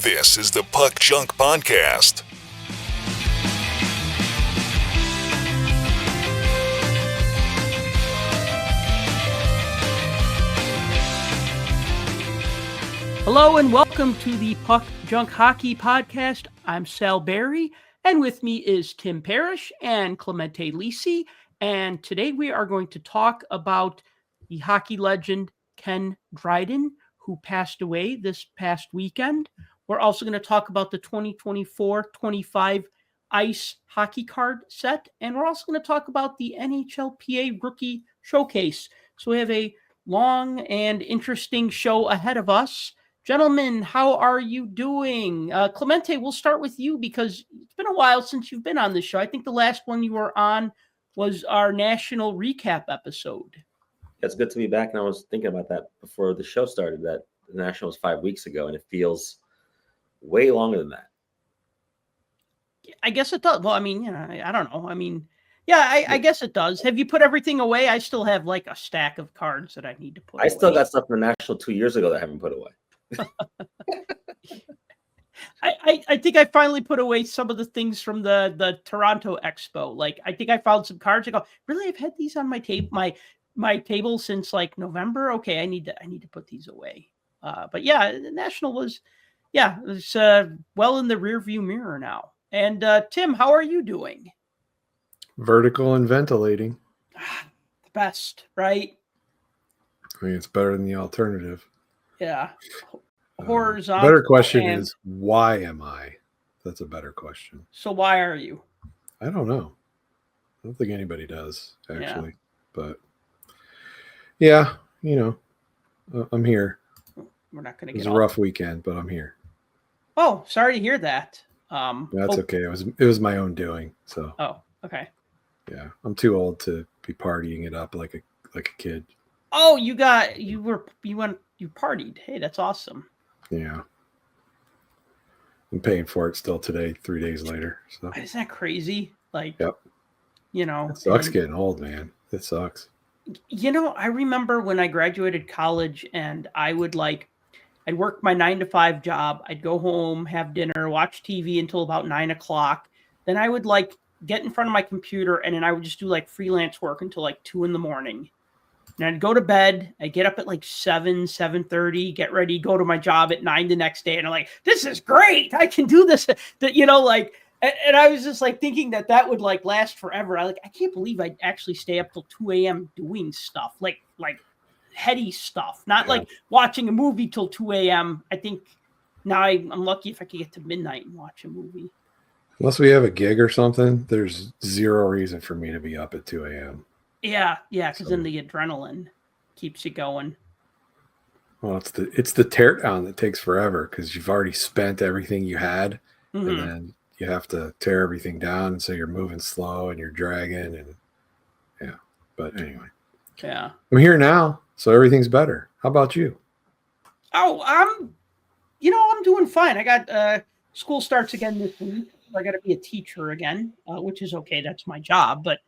This is the Puck Junk Podcast. Hello and welcome to the Puck Junk Hockey Podcast. I'm Sal Berry, and with me is Tim Parrish and Clemente Lisi. And today we are going to talk about the hockey legend Ken Dryden, who passed away this past weekend. We're also going to talk about the 2024-25 Ice Hockey Card set, and we're also going to talk about the NHLPA Rookie Showcase. So we have a long and interesting show ahead of us. Gentlemen, how are you doing? Clemente, we'll start with you because it's been a while since you've been on this show. I think the last one you were on was our national recap episode. It's good to be back, and I was thinking about that before the show started, that the national was 5 weeks ago, and it feels way longer than that. I guess it does. Well, I mean, I don't know. I mean, yeah, I guess it does. Have you put everything away? I still have like a stack of cards that I need to put away. I still got stuff from the national 2 years ago that I haven't put away. I think I finally put away some of the things from the Toronto Expo. Like, I think I found some cards. I go, really? I've had these on my table since like November. Okay, I need to put these away. But yeah, the national was, it's well in the rearview mirror now. And Tim, how are you doing? Vertical and ventilating. The best, right? I mean, it's better than the alternative. Yeah. Horizontal. Better question is, why am I? That's a better question. So why are you? I don't know. I don't think anybody does, actually. Yeah. But yeah, I'm here. We're not going to get. It was a rough weekend, but I'm here. Oh, sorry to hear that. That's okay. It was my own doing. So. Oh, okay. Yeah, I'm too old to be partying it up like a kid. Oh, you partied. Hey, that's awesome. Yeah. I'm paying for it still today, 3 days later. So isn't that crazy? Like, yep. It sucks getting old, man. It sucks. I remember when I graduated college and I'd work my 9 to 5 job. I'd go home, have dinner, watch TV until about 9 o'clock. Then I would get in front of my computer and then I would just do freelance work until 2 a.m. And I'd go to bed. I'd get up at 7:30, get ready, go to my job at 9 the next day. And I'm like, this is great. I can do this. And I was just thinking that would last forever. I can't believe I'd actually stay up till 2 a.m. doing stuff like heady stuff, not watching a movie till 2 a.m. I think now I'm lucky if I could get to midnight and watch a movie. Unless we have a gig or something, there's zero reason for me to be up at 2 a.m. Yeah, because then the adrenaline keeps you going. Well, it's the teardown that takes forever because you've already spent everything you had, and then you have to tear everything down, and so you're moving slow and you're dragging, and yeah. But anyway, yeah, I'm here now, so everything's better. How about you? Oh, I'm doing fine. I got school starts again this week. I got to be a teacher again, which is okay. That's my job, but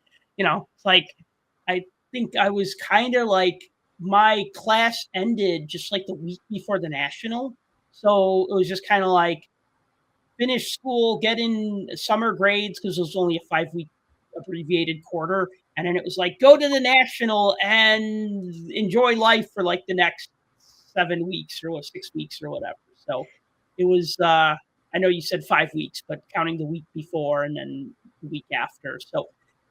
I think I was kind of my class ended just the week before the national. So it was just kind of finish school, get in summer grades because it was only a 5-week abbreviated quarter. And then it was go to the national and enjoy life for the next 7 weeks or 6 weeks or whatever. So it was, I know you said 5 weeks, but counting the week before and then the week after. So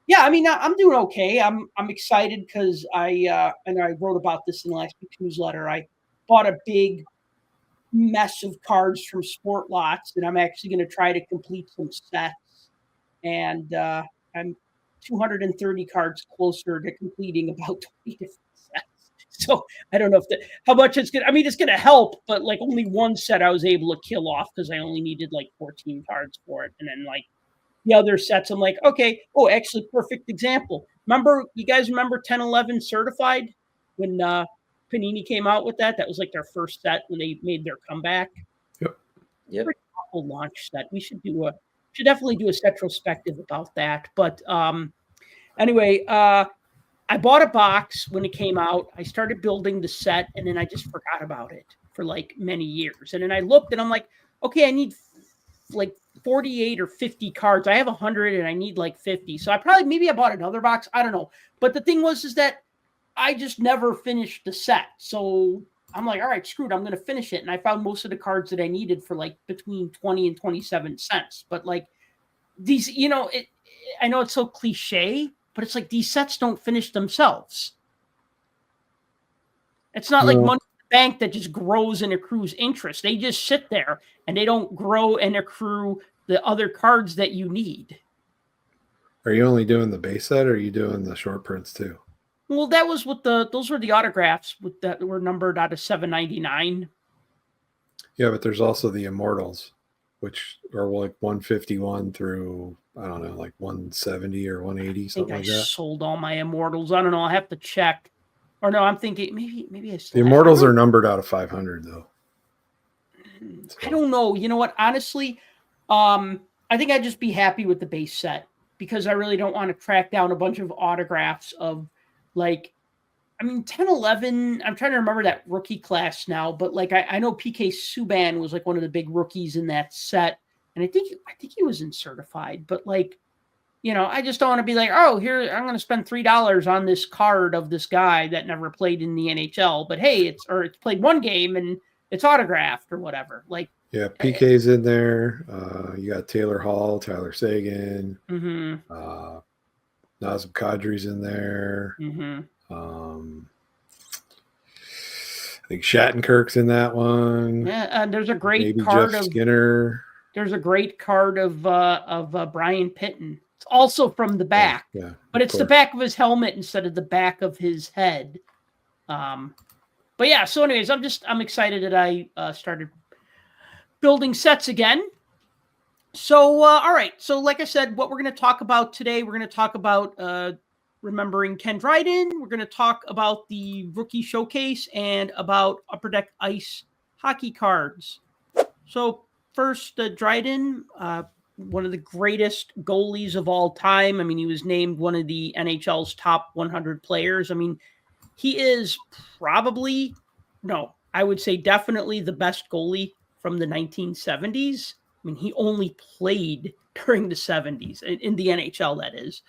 yeah, I mean, I'm doing okay. I'm excited because I wrote about this in the last week's newsletter. I bought a big mess of cards from Sport Lots, and I'm actually going to try to complete some sets. And I'm 230 cards closer to completing about 20 different sets. So I don't know how much it's going to. I mean, it's going to help, but only one set I was able to kill off because I only needed 14 cards for it, and then the other sets, I'm okay. Oh, actually, perfect example. You guys remember 10-11 Certified when Panini came out with that? That was their first set when they made their comeback. Yep. Pretty awful launch set. We should definitely do a retrospective about that. But anyway, I bought a box when it came out. I started building the set, and then I just forgot about it for many years. And then I looked, and I'm okay, I need like 48 or 50 cards. I have 100 and I need like 50. So maybe I bought another box. I don't know. But the thing is that I just never finished the set. So I'm like, all right, screwed. I'm going to finish it. And I found most of the cards that I needed for like between 20 and 27 cents. But like these, I know it's so cliche, but it's like these sets don't finish themselves. It's not like money in the bank that just grows and accrues interest. They just sit there and they don't grow and accrue the other cards that you need. Are you only doing the base set, or are you doing the short prints too? Well, that was those were the autographs that were numbered out of 799. Yeah, but there's also the immortals, which are like 151 through, I don't know, like 170 or 180, something like that. I sold all my immortals. I don't know. I'll have to check. Or no, I'm thinking maybe I still the immortals are numbered out of 500 though. So. I don't know. You know what? Honestly, I think I'd just be happy with the base set because I really don't want to track down a bunch of autographs of like, 10, 11. I'm trying to remember that rookie class now, but like I know PK Subban was like one of the big rookies in that set, and I think he was in certified, but like. I just don't want to be like, oh, here, I'm going to spend $3 on this card of this guy that never played in the NHL. But hey, it's played one game and it's autographed or whatever. Like, yeah, PK's in there. You got Taylor Hall, Tyler Seguin, Nazem Kadri's in there. I think Shattenkirk's in that one. Yeah, there's a great Maybe card Jeff of Skinner. There's a great card of Brian Pitton. It's also from the back, but it's the back of his helmet instead of the back of his head. But yeah, so anyways, I'm excited that I started building sets again. So, all right. So like I said, what we're going to talk about today, we're going to talk about remembering Ken Dryden. We're going to talk about the Rookie Showcase and about Upper Deck Ice hockey cards. So first, Dryden, one of the greatest goalies of all time. He was named one of the NHL's top 100 players. He is I would say definitely the best goalie from the 1970s. He only played during the 70s in the NHL, that is.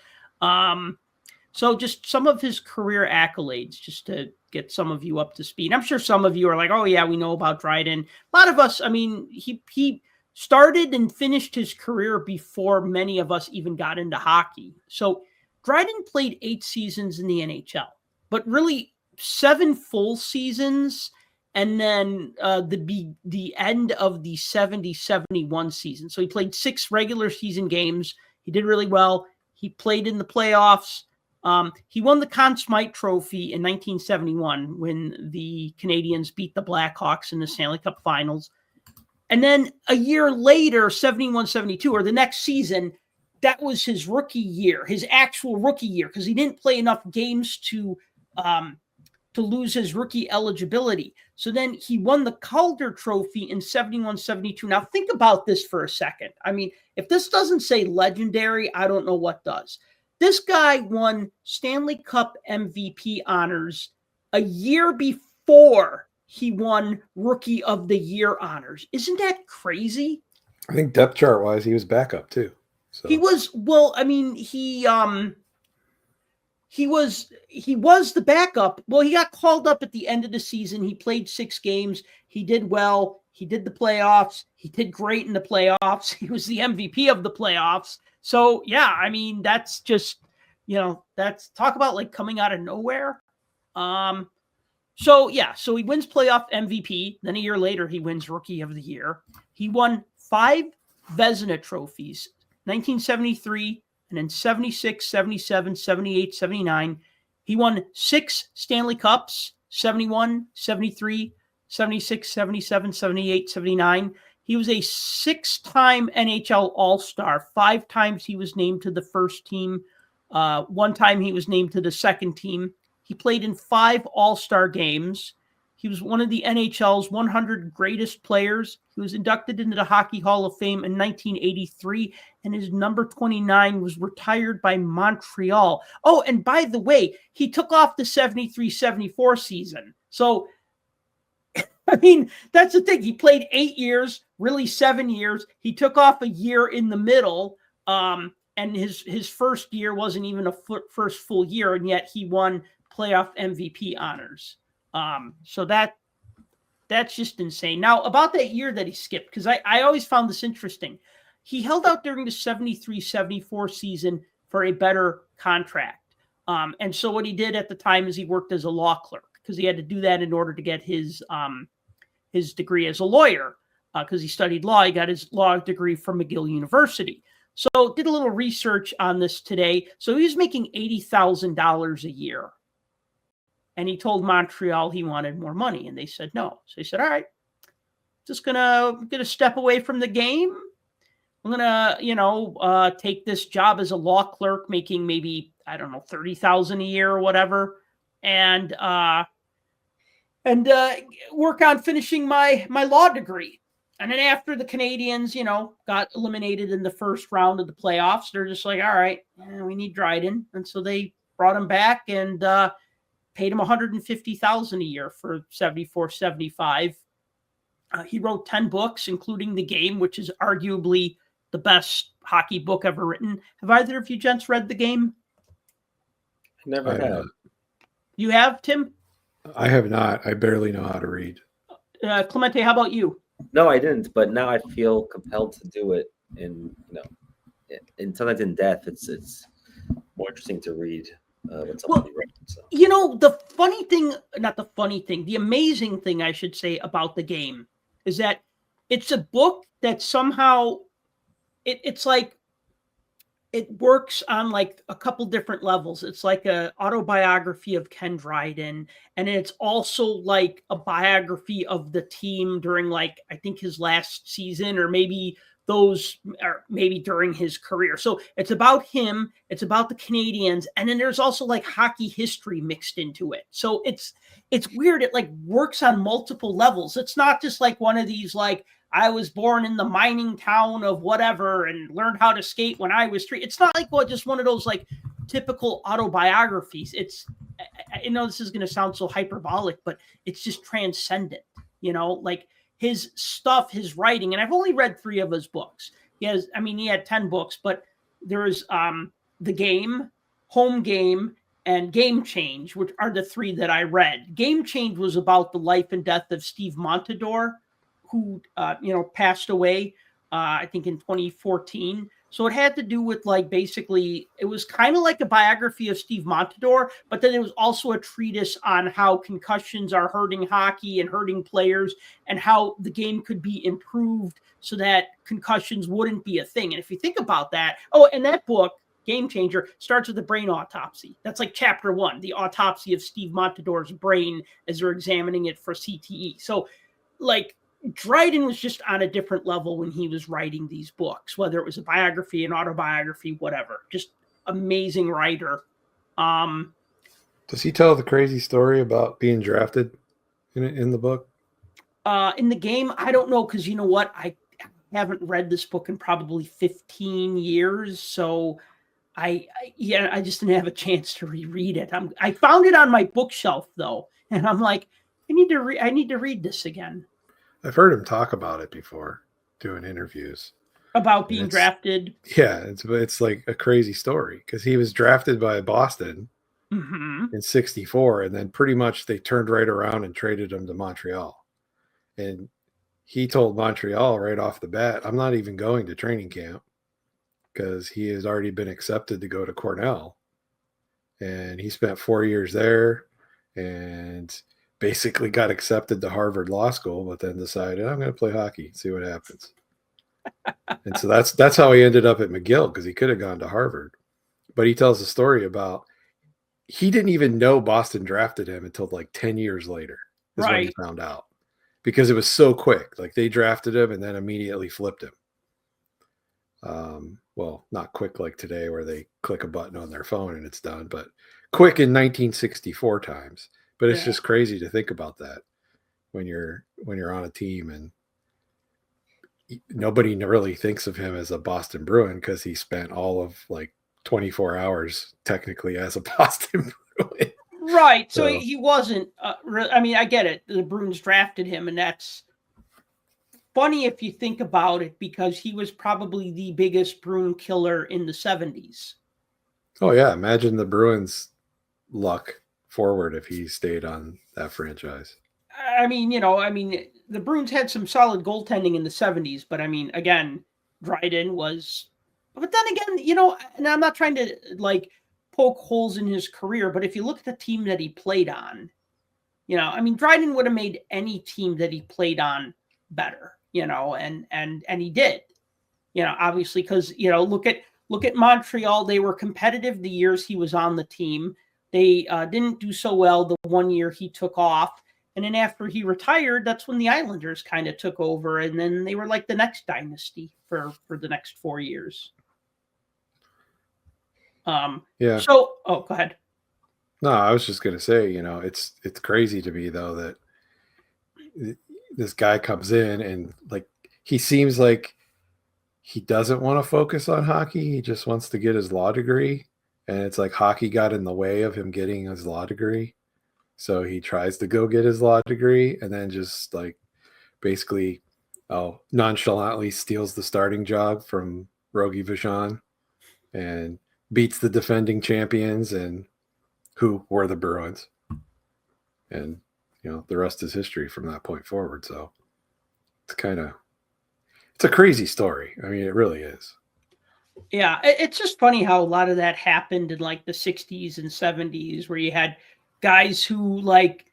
So just some of his career accolades, just to get some of you up to speed. I'm sure some of you are like, oh yeah, we know about Dryden. A lot of us, he started and finished his career before many of us even got into hockey. So Dryden played 8 seasons in the NHL, but really 7 full seasons, and then the end of the 70-71 season. So he played 6 regular season games. He did really well. He played in the playoffs. He won the Conn Smythe Trophy in 1971 when the Canadiens beat the Blackhawks in the Stanley Cup Finals. And then a year later, 71-72, or the next season, that was his rookie year, his actual rookie year, because he didn't play enough games to lose his rookie eligibility. So then he won the Calder Trophy in 71-72. Now think about this for a second. If this doesn't say legendary, I don't know what does. This guy won Stanley Cup MVP honors a year before he won Rookie of the Year honors. Isn't that crazy? I think depth chart wise, he was backup too. So. He was the backup. Well, he got called up at the end of the season. He played 6 games. He did well. He did the playoffs. He did great in the playoffs. He was the MVP of the playoffs. So yeah, that's just, that's talk about like coming out of nowhere. So he wins playoff MVP. Then a year later, he wins Rookie of the Year. He won 5 Vezina trophies, 1973, and then 76, 77, 78, 79. He won 6 Stanley Cups, 71, 73, 76, 77, 78, 79. He was a 6-time NHL All-Star. 5 times he was named to the first team. 1 time he was named to the second team. He played in 5 All-Star games. He was one of the NHL's 100 greatest players. He was inducted into the Hockey Hall of Fame in 1983, and his number 29 was retired by Montreal. Oh, and by the way, he took off the 73-74 season. So I mean, that's the thing. He played 8 years, really 7 years. He took off a year in the middle, and his first year wasn't even a first full year, and yet he won playoff MVP honors. So that's just insane. Now, about that year that he skipped, because I always found this interesting. He held out during the 73-74 season for a better contract. And so what he did at the time is he worked as a law clerk, because he had to do that in order to get his degree as a lawyer, because he studied law. He got his law degree from McGill University. So did a little research on this today. So he was making $80,000 a year. And he told Montreal he wanted more money, and they said no. So he said, all right, just gonna step away from the game. I'm gonna, take this job as a law clerk, making maybe, I don't know, $30,000 a year or whatever, and work on finishing my law degree. And then after the Canadians, got eliminated in the first round of the playoffs, they're just like, all right, we need Dryden, and so they brought him back and paid him $150,000 a year for 74-75. He wrote 10 books, including The Game, which is arguably the best hockey book ever written. Have either of you gents read The Game? Never have. You have, Tim? I have not. I barely know how to read. Clemente, how about you? No, I didn't. But now I feel compelled to do it. And sometimes in depth, it's more interesting to read what somebody wrote. So. The amazing thing I should say about The Game is that it's a book that somehow it's like it works on like a couple different levels. It's like a autobiography of Ken Dryden, and it's also like a biography of the team during, like, I think his last season, or maybe during his career. So it's about him, it's about the Canadians, and then there's also like hockey history mixed into it. So it's weird. It like works on multiple levels. It's not just like one of these like, I was born in the mining town of whatever and learned how to skate when I was 3. It's not like just one of those like typical autobiographies. It's, I know this is going to sound so hyperbolic, but it's just transcendent, like his stuff, his writing. And I've only read 3 of his books. He had 10 books, but there's The Game, Home Game, and Game Change, which are the 3 that I read. Game Change was about the life and death of Steve Montador, who, passed away, I think in 2014. So it had to do with basically, it was kind of like a biography of Steve Montador, but then it was also a treatise on how concussions are hurting hockey and hurting players, and how the game could be improved so that concussions wouldn't be a thing. And if you think about that, and that book, Game Changer, starts with the brain autopsy. That's like chapter 1, the autopsy of Steve Montador's brain as they're examining it for CTE. So Dryden was just on a different level when he was writing these books, whether it was a biography, an autobiography, whatever. Just amazing writer. Does he tell the crazy story about being drafted in the book? In The Game, I don't know, because you know what? I haven't read this book in probably 15 years, so I just didn't have a chance to reread it. I found it on my bookshelf though, and I'm like, I need to read this again. I've heard him talk about it before, doing interviews. About being drafted? Yeah, it's like a crazy story, because he was drafted by Boston in 64, and then pretty much they turned right around and traded him to Montreal. And he told Montreal right off the bat, I'm not even going to training camp, because he has already been accepted to go to Cornell. And he spent 4 years there and basically got accepted to Harvard Law School, but then decided, I'm going to play hockey, see what happens. And so that's how he ended up at McGill, because he could have gone to Harvard. But he tells a story about, he didn't even know Boston drafted him until like 10 years later is when he found out, because it was so quick. Like they drafted him and then immediately flipped him. Well, not quick like today where they click a button on their phone and it's done, but quick in 1964 times. But it's just crazy to think about that when you're on a team, and nobody really thinks of him as a Boston Bruin because he spent all of like 24 hours technically as a Boston Bruin. Right. So So- he wasn't. I mean, I get it. The Bruins drafted him, and that's funny if you think about it, because he was probably the biggest Bruin killer in the 70s. Oh yeah, imagine the Bruins' luck forward if he stayed on that franchise. I mean, the Bruins had some solid goaltending in the 70s, but I mean, again, Dryden was. But then again, and I'm not trying to like poke holes in his career, but if you look at the team that he played on, I mean, Dryden would have made any team that he played on better, and he did, obviously, because look at Montreal. They were competitive the years he was on the team. They didn't do so well the one year he took off. And then after he retired, that's when the Islanders kind of took over. And then they were like the next dynasty for the next 4 years. Yeah. So, go ahead. No, I was just gonna say, it's crazy to me though that this guy comes in and like he seems like he doesn't want to focus on hockey. He just wants to get his law degree. And it's like hockey got in the way of him getting his law degree. So he tries to go get his law degree and then just like basically nonchalantly steals the starting job from Rogie Vachon and beats the defending champions, and who were the Bruins. And, the rest is history from that point forward. So it's a crazy story. I mean, it really is. Yeah, it's just funny how a lot of that happened in like the 60s and 70s, where you had guys who like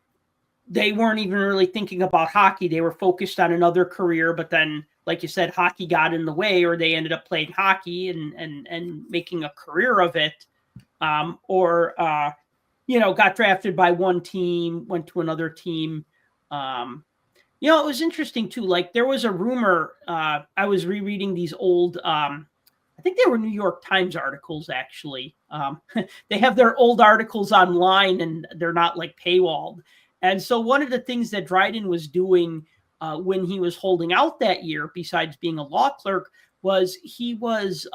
they weren't even really thinking about hockey. They were focused on another career, but then, like you said, hockey got in the way, or they ended up playing hockey and making a career of it, or got drafted by one team, went to another team. It was interesting too. Like there was a rumor. I was rereading these old. I think they were New York Times articles, actually. They have their old articles online and they're not like paywalled. And so one of the things that Dryden was doing when he was holding out that year, besides being a law clerk, was he was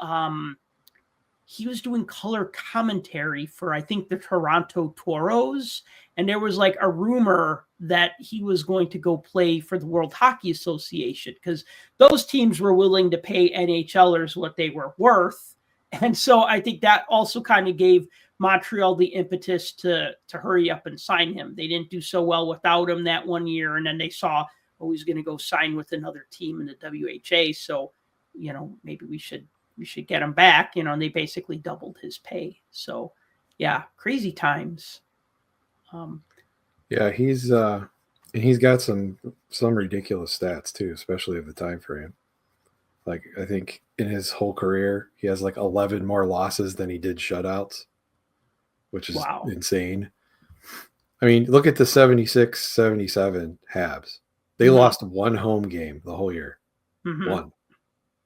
doing color commentary for, I think, the Toronto Toros. And there was like a rumor that he was going to go play for the World Hockey Association, because those teams were willing to pay NHLers what they were worth. And so I think that also kind of gave Montreal the impetus to hurry up and sign him. They didn't do so well without him that one year. And then they saw, oh, he's going to go sign with another team in the WHA. So, maybe we should get him back, and they basically doubled his pay. So yeah, crazy times. Yeah, he's got some ridiculous stats too, especially of the time frame. Like I think in his whole career, he has like 11 more losses than he did shutouts, which is insane. I mean, look at the 76-77 Habs. They lost one home game the whole year. One.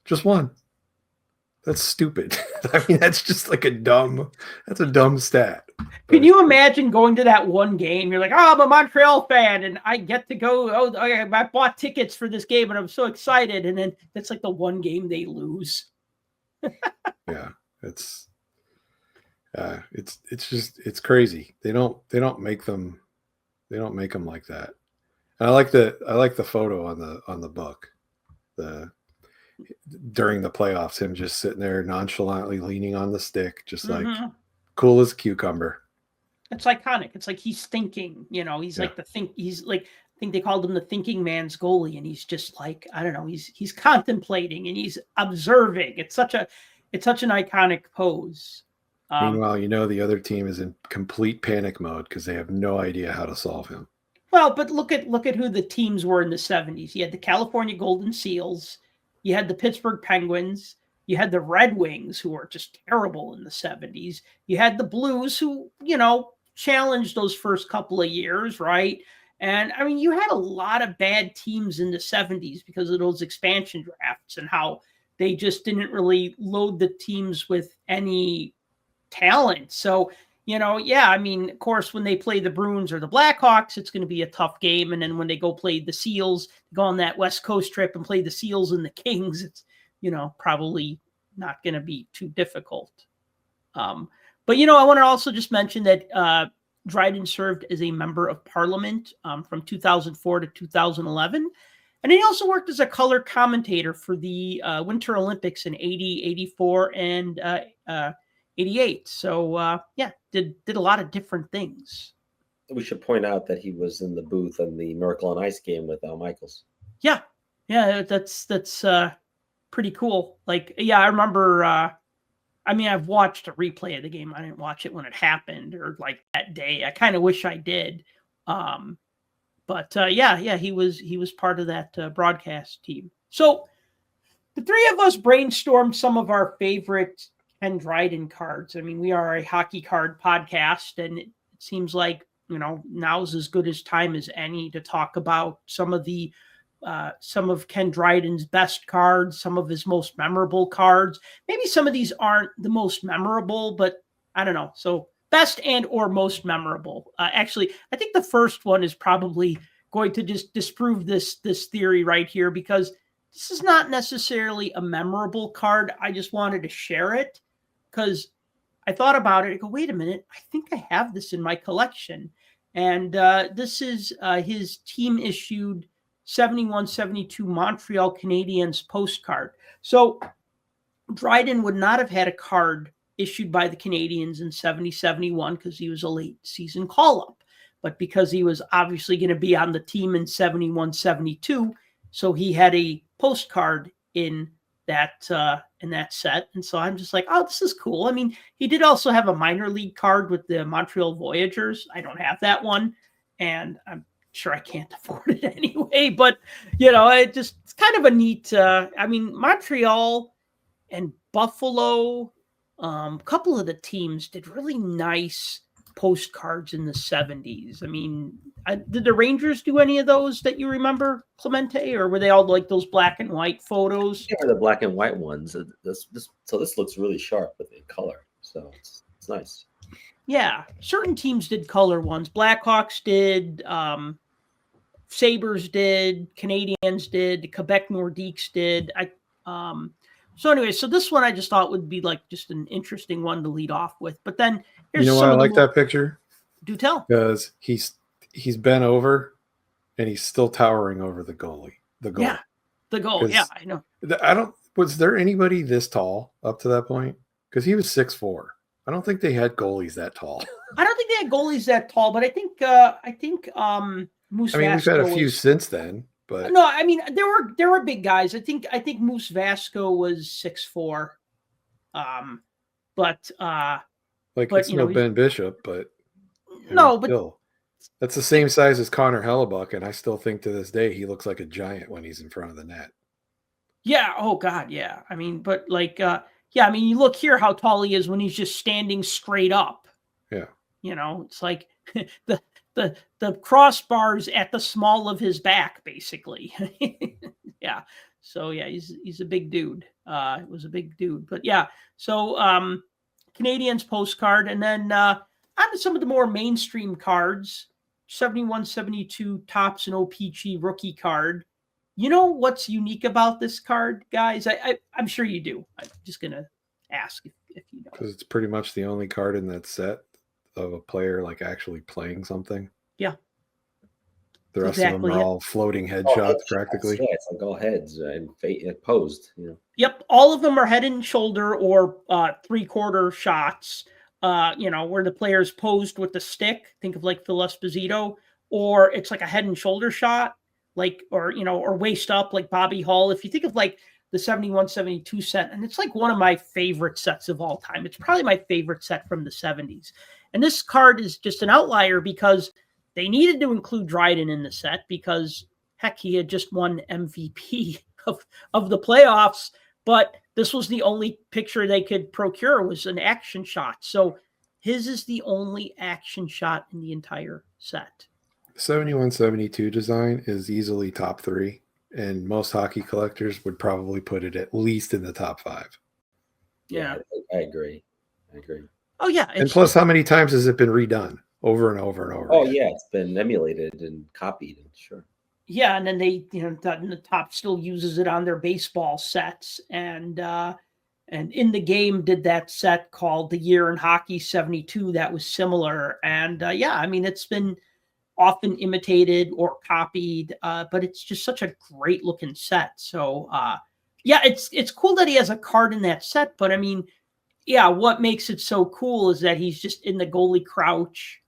Just one. That's stupid. I mean, that's just like a dumb stat. Can you imagine going to that one game? You're like, oh, I'm a Montreal fan and I get to go. Oh, I bought tickets for this game and I'm so excited. And then that's like the one game they lose. Yeah, it's just crazy. They don't make them like that. And I like the photo on the book. During the playoffs, him just sitting there nonchalantly leaning on the stick, just like cool as a cucumber. It's iconic. It's like he's thinking, he's like he's like, I think they called him the thinking man's goalie. And he's just like, I don't know, he's contemplating and he's observing. It's such an iconic pose. Meanwhile, the other team is in complete panic mode because they have no idea how to solve him. Well, but look at who the teams were in the 70s. You had the California Golden Seals. You had the Pittsburgh Penguins. You had the Red Wings, who were just terrible in the 70s. You had the Blues, who, challenged those first couple of years, right? And, I mean, you had a lot of bad teams in the 70s because of those expansion drafts and how they just didn't really load the teams with any talent. So, I mean, of course, when they play the Bruins or the Blackhawks, it's going to be a tough game. And then when they go play the Seals, go on that West Coast trip and play the Seals and the Kings, it's, probably not going to be too difficult. But, I want to also just mention that Dryden served as a member of parliament from 2004 to 2011. And he also worked as a color commentator for the Winter Olympics in 80, 84, and 88. So, did a lot of different things. We should point out that he was in the booth in the Miracle on Ice game with Al Michaels. Yeah, that's pretty cool. Like, yeah, I remember. I've watched a replay of the game. I didn't watch it when it happened or like that day. I kind of wish I did. But he was part of that broadcast team. So the three of us brainstormed some of our favorite Ken Dryden cards. I mean, we are a hockey card podcast, and it seems like, now's as good as time as any to talk about some of Ken Dryden's best cards, some of his most memorable cards. Maybe some of these aren't the most memorable, but I don't know. So best and or most memorable. Actually, I think the first one is probably going to just disprove this theory right here, because this is not necessarily a memorable card. I just wanted to share it because I thought about it. I go, wait a minute, I think I have this in my collection. And this is his team issued 71-72 Montreal Canadiens postcard. So Dryden would not have had a card issued by the Canadiens in 70-71 because he was a late season call-up. But because he was obviously going to be on the team in 71-72, so he had a postcard in that set. And so I'm just like, oh, this is cool. I mean, he did also have a minor league card with the Montreal Voyageurs. I don't have that one, and I'm sure I can't afford it anyway. But it's kind of a neat. Montreal and Buffalo, a couple of the teams did really nice postcards in the 70s. I mean, did the Rangers do any of those that you remember, Clemente, or were they all like those black and white photos? Yeah, the black and white ones. This looks really sharp with the color, so it's nice. Yeah, certain teams did color ones. Blackhawks did, Sabres did, Canadiens did, the Quebec Nordiques did. So anyway, so this one I just thought would be like just an interesting one to lead off with. But then here's why I like that picture? Do tell. Because he's bent over and he's still towering over the goalie. The goal. Yeah, the goal. Yeah, I know. Was there anybody this tall up to that point? Because he was 6'4". I don't think they had goalies that tall. I don't think they had goalies that tall, but I think Moose. I mean, we've had a few since then, but no, I mean there were big guys. I think Moose Vasco was 6'4", but it's no Ben Bishop, but still, that's the same size as Connor Hellebuck, and I still think to this day he looks like a giant when he's in front of the net. Yeah. Oh God. Yeah. I mean, but I mean, you look here how tall he is when he's just standing straight up. Yeah. It's like the crossbars at the small of his back, basically. Yeah. So yeah, he's a big dude. It was a big dude, but yeah. So Canadiens postcard, and then on to some of the more mainstream cards. 71-72 Topps and OPG rookie card. You know what's unique about this card, guys? I'm sure you do. I'm just gonna ask if you know. Because it's pretty much the only card in that set of a player like actually playing something. Yeah. The rest of them are all floating headshots practically. Yeah, it's like all heads and posed. Yep, all of them are head and shoulder or 3/4 shots. Where the player's posed with the stick. Think of like Phil Esposito, or it's like a head and shoulder shot, or waist up like Bobby Hull. If you think of like the 71-72 set, and it's like one of my favorite sets of all time. It's probably my favorite set from the 70s. And this card is just an outlier because they needed to include Dryden in the set because, heck, he had just won MVP of the playoffs, but this was the only picture they could procure was an action shot. So his is the only action shot in the entire set. 71-72 design is easily top 3, and most hockey collectors would probably put it at least in the top 5. Yeah. I agree. Oh, yeah. And plus, how many times has it been redone over and over and over? Oh, yeah. It's been emulated and copied. Sure. Yeah. And then they, the top still uses it on their baseball sets. And And In the Game did that set called The Year in Hockey 72 that was similar. And yeah, I mean, it's been often imitated or copied, but it's just such a great looking set. So yeah, it's cool that he has a card in that set, but I mean, yeah, what makes it so cool is that he's just in the goalie crouch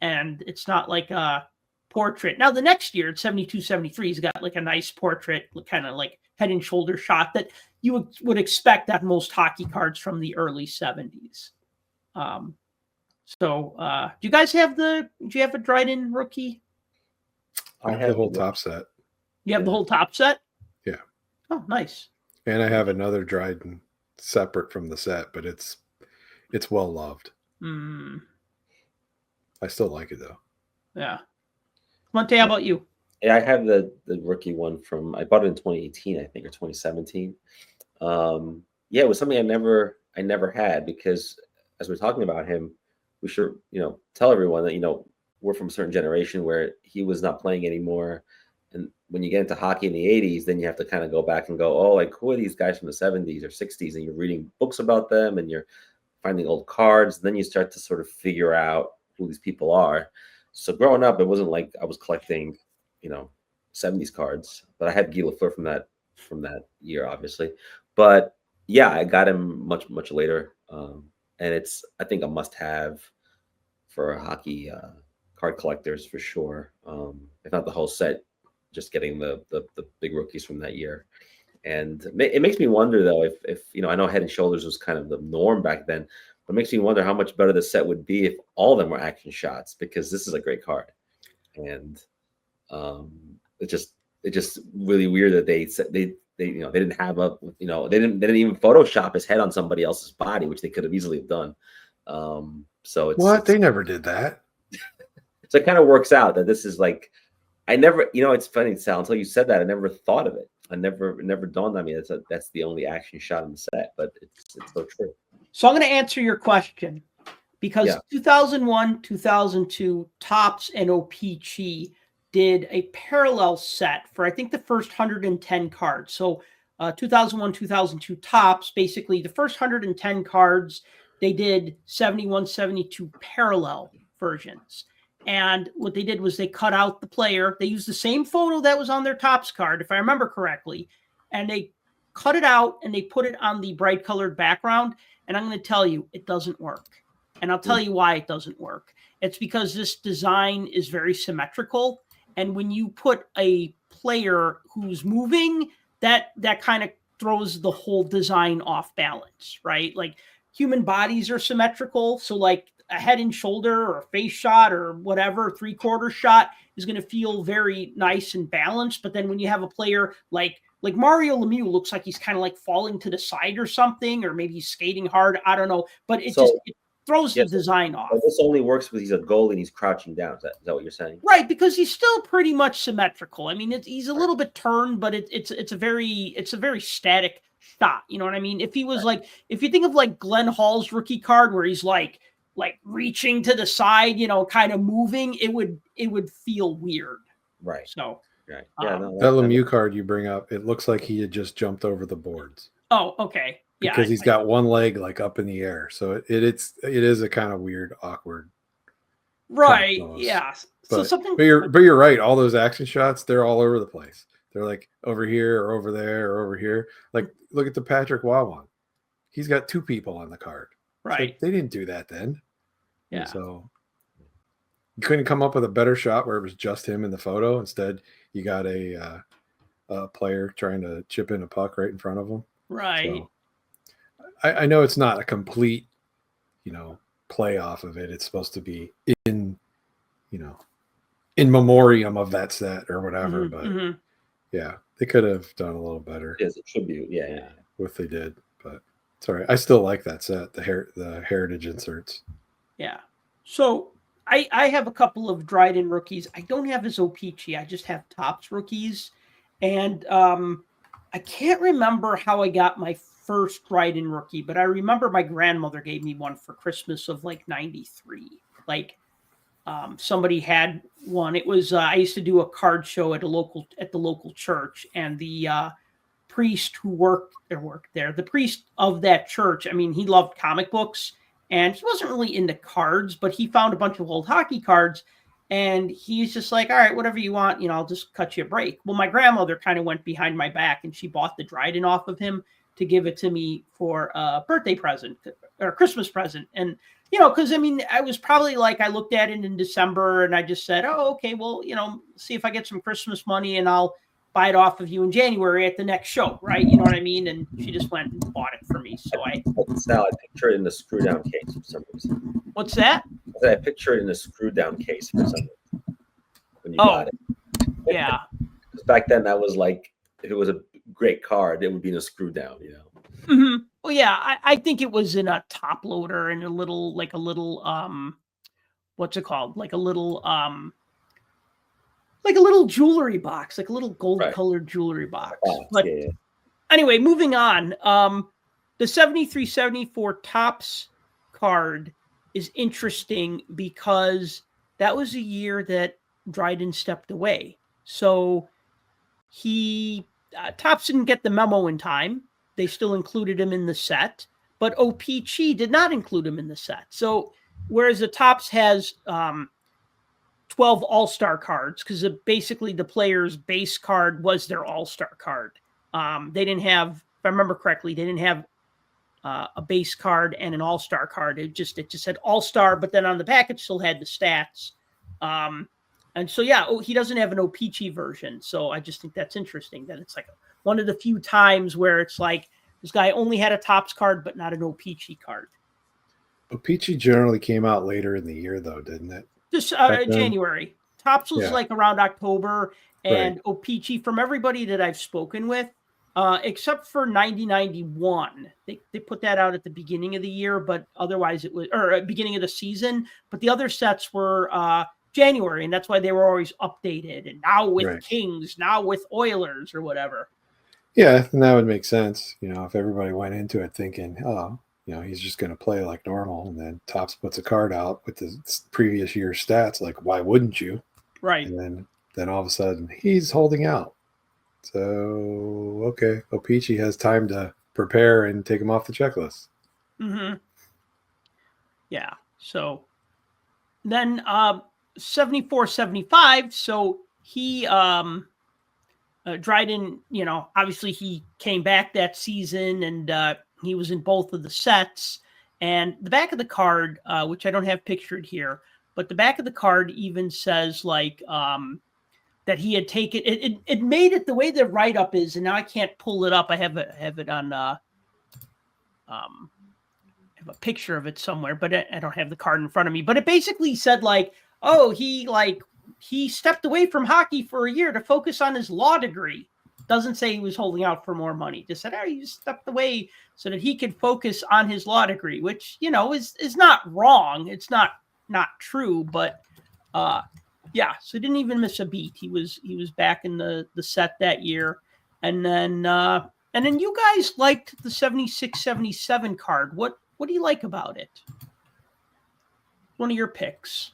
and it's not like a portrait. Now the next year at 72, 73, he's got like a nice portrait, kind of like head and shoulder shot that you would expect that most hockey cards from the early 70s. So do you guys have do you have a Dryden rookie? I have the whole top set. You have the whole top set? Yeah. Oh, nice. And I have another Dryden separate from the set, but it's well loved. I still like it though. Yeah. Clemente, how about you? Yeah, I have the rookie one I bought it in 2018, I think, or 2017. Yeah, it was something I never had, because as we're talking about him, we should, tell everyone that, we're from a certain generation where he was not playing anymore. And when you get into hockey in the 80s, then you have to kind of go back and go, oh, like, who are these guys from the 70s or 60s? And you're reading books about them and you're finding old cards. And then you start to sort of figure out who these people are. So growing up, it wasn't like I was collecting, 70s cards, but I had Guy Lafleur from that year, obviously. But yeah, I got him much, much later. And it's, I think, a must-have for hockey card collectors for sure. If not the whole set, just getting the big rookies from that year. And it makes me wonder, though, if I know Head and Shoulders was kind of the norm back then, but it makes me wonder how much better the set would be if all of them were action shots, because this is a great card. And it's just really weird that they didn't have they didn't even Photoshop his head on somebody else's body, which they could have easily done. So they never did that. So it kind of works out that this is like, I never, it's funny, Sal, until you said that, I never thought of it. It never dawned on me that's the only action shot in the set, but it's so true. So I'm going to answer your question, because 2001, 2002, Topps and OPC did a parallel set for, I think, the first 110 cards. So 2001, 2002 Topps, basically the first 110 cards, they did 71, 72 parallel versions. And what they did was they cut out the player. They used the same photo that was on their Topps card, if I remember correctly, and they cut it out and they put it on the bright colored background. And I'm going to tell you, it doesn't work. And I'll tell you why it doesn't work. It's because this design is very symmetrical. And when you put a player who's moving, that kind of throws the whole design off balance, right? Like, human bodies are symmetrical. So like a head and shoulder or a face shot or whatever, 3/4 shot is going to feel very nice and balanced. But then when you have a player like Mario Lemieux, looks like he's kind of like falling to the side or something, or maybe he's skating hard. I don't know. But it throws the design off. But this only works when he's a goalie and he's crouching down. Is that what you're saying? Right, because he's still pretty much symmetrical. I mean, he's a little bit turned, but it's a very static shot. You know what I mean? If he was like, if you think of like Glenn Hall's rookie card, where he's like reaching to the side, kind of moving, it would feel weird. Right. So right. Yeah. That Lemieux card you bring up, it looks like he had just jumped over the boards. Oh, okay. Yeah. Because he's got one leg like up in the air, so it is a kind of weird, awkward. Right. Yeah. But you're right. All those action shots, they're all over the place. They're like over here or over there or over here. Like, look at the Patrick Waugh one. He's got two people on the card. Right. So they didn't do that then. Yeah. And so you couldn't come up with a better shot where it was just him in the photo. Instead, you got a player trying to chip in a puck right in front of him. Right. So, I know it's not a complete, play off of it. It's supposed to be in memoriam of that set or whatever. Mm-hmm, but yeah, they could have done a little better. As a tribute, yeah. What they did, but sorry, I still like that set. The heritage inserts. Yeah. So I have a couple of Dryden rookies. I don't have his OPC. I just have Topps rookies, and I can't remember how I got my first Dryden rookie, but I remember my grandmother gave me one for Christmas of like 93. Like somebody had one. It was I used to do a card show at the local church, and the priest who worked there, the priest of that church, I mean, he loved comic books and he wasn't really into cards, but he found a bunch of old hockey cards and he's just like, all right, whatever you want, I'll just cut you a break. Well, my grandmother kind of went behind my back and she bought the Dryden off of him to give it to me for a birthday present or Christmas present. And, because I was probably like, I looked at it in December and I just said, oh, okay, well, see if I get some Christmas money and I'll buy it off of you in January at the next show, right? You know what I mean? And she just went and bought it for me. So Sal, I picture it in a screw down case for some reason. What's that? I picture it in a screw down case for some reason when you got it. Yeah. Because back then that was like, if it was a great card, it would be in a screw down, Mm-hmm. Well, yeah, I think it was in a top loader and a little, what's it called? Like a little jewelry box, like a little gold colored jewelry box. But anyway, moving on. The 73-74 Topps card is interesting because that was a year that Dryden stepped away. So Topps didn't get the memo in time. They still included him in the set, but OPC did not include him in the set. So whereas the Topps has 12 all-star cards, because basically the player's base card was their all-star card. They didn't have, if I remember correctly, they didn't have a base card and an all-star card. It just said all-star, but then on the package still had the stats. And so, he doesn't have an OPC version. So I just think that's interesting that it's like one of the few times where it's like this guy only had a Topps card, but not an OPC card. OPC generally came out later in the year, though, didn't it? Just January. Topps was like around October, and OPC, from everybody that I've spoken with, except for 90-91, they put that out at the beginning of the year, but otherwise it was, or beginning of the season. But the other sets were January, and that's why they were always updated. And now with Kings, now with Oilers, or whatever. Yeah, and that would make sense. If everybody went into it thinking, oh, he's just going to play like normal, and then Topps puts a card out with the previous year's stats, like, why wouldn't you? Right. And then all of a sudden, he's holding out. So, okay, OPC has time to prepare and take him off the checklist. Mm-hmm. Yeah, so then 74-75, so he Dryden, obviously he came back that season and he was in both of the sets. And the back of the card, which I don't have pictured here, but the back of the card even says that he had taken it. It made it the way the write-up is, and now I can't pull it up. I have it on have a picture of it somewhere, but I don't have the card in front of me. But it basically said he stepped away from hockey for a year to focus on his law degree. Doesn't say he was holding out for more money. Just said, he stepped away so that he could focus on his law degree, which, is not wrong. It's not true, but so he didn't even miss a beat. He was back in the set that year. And then you guys liked the 76-77 card. What do you like about it? One of your picks.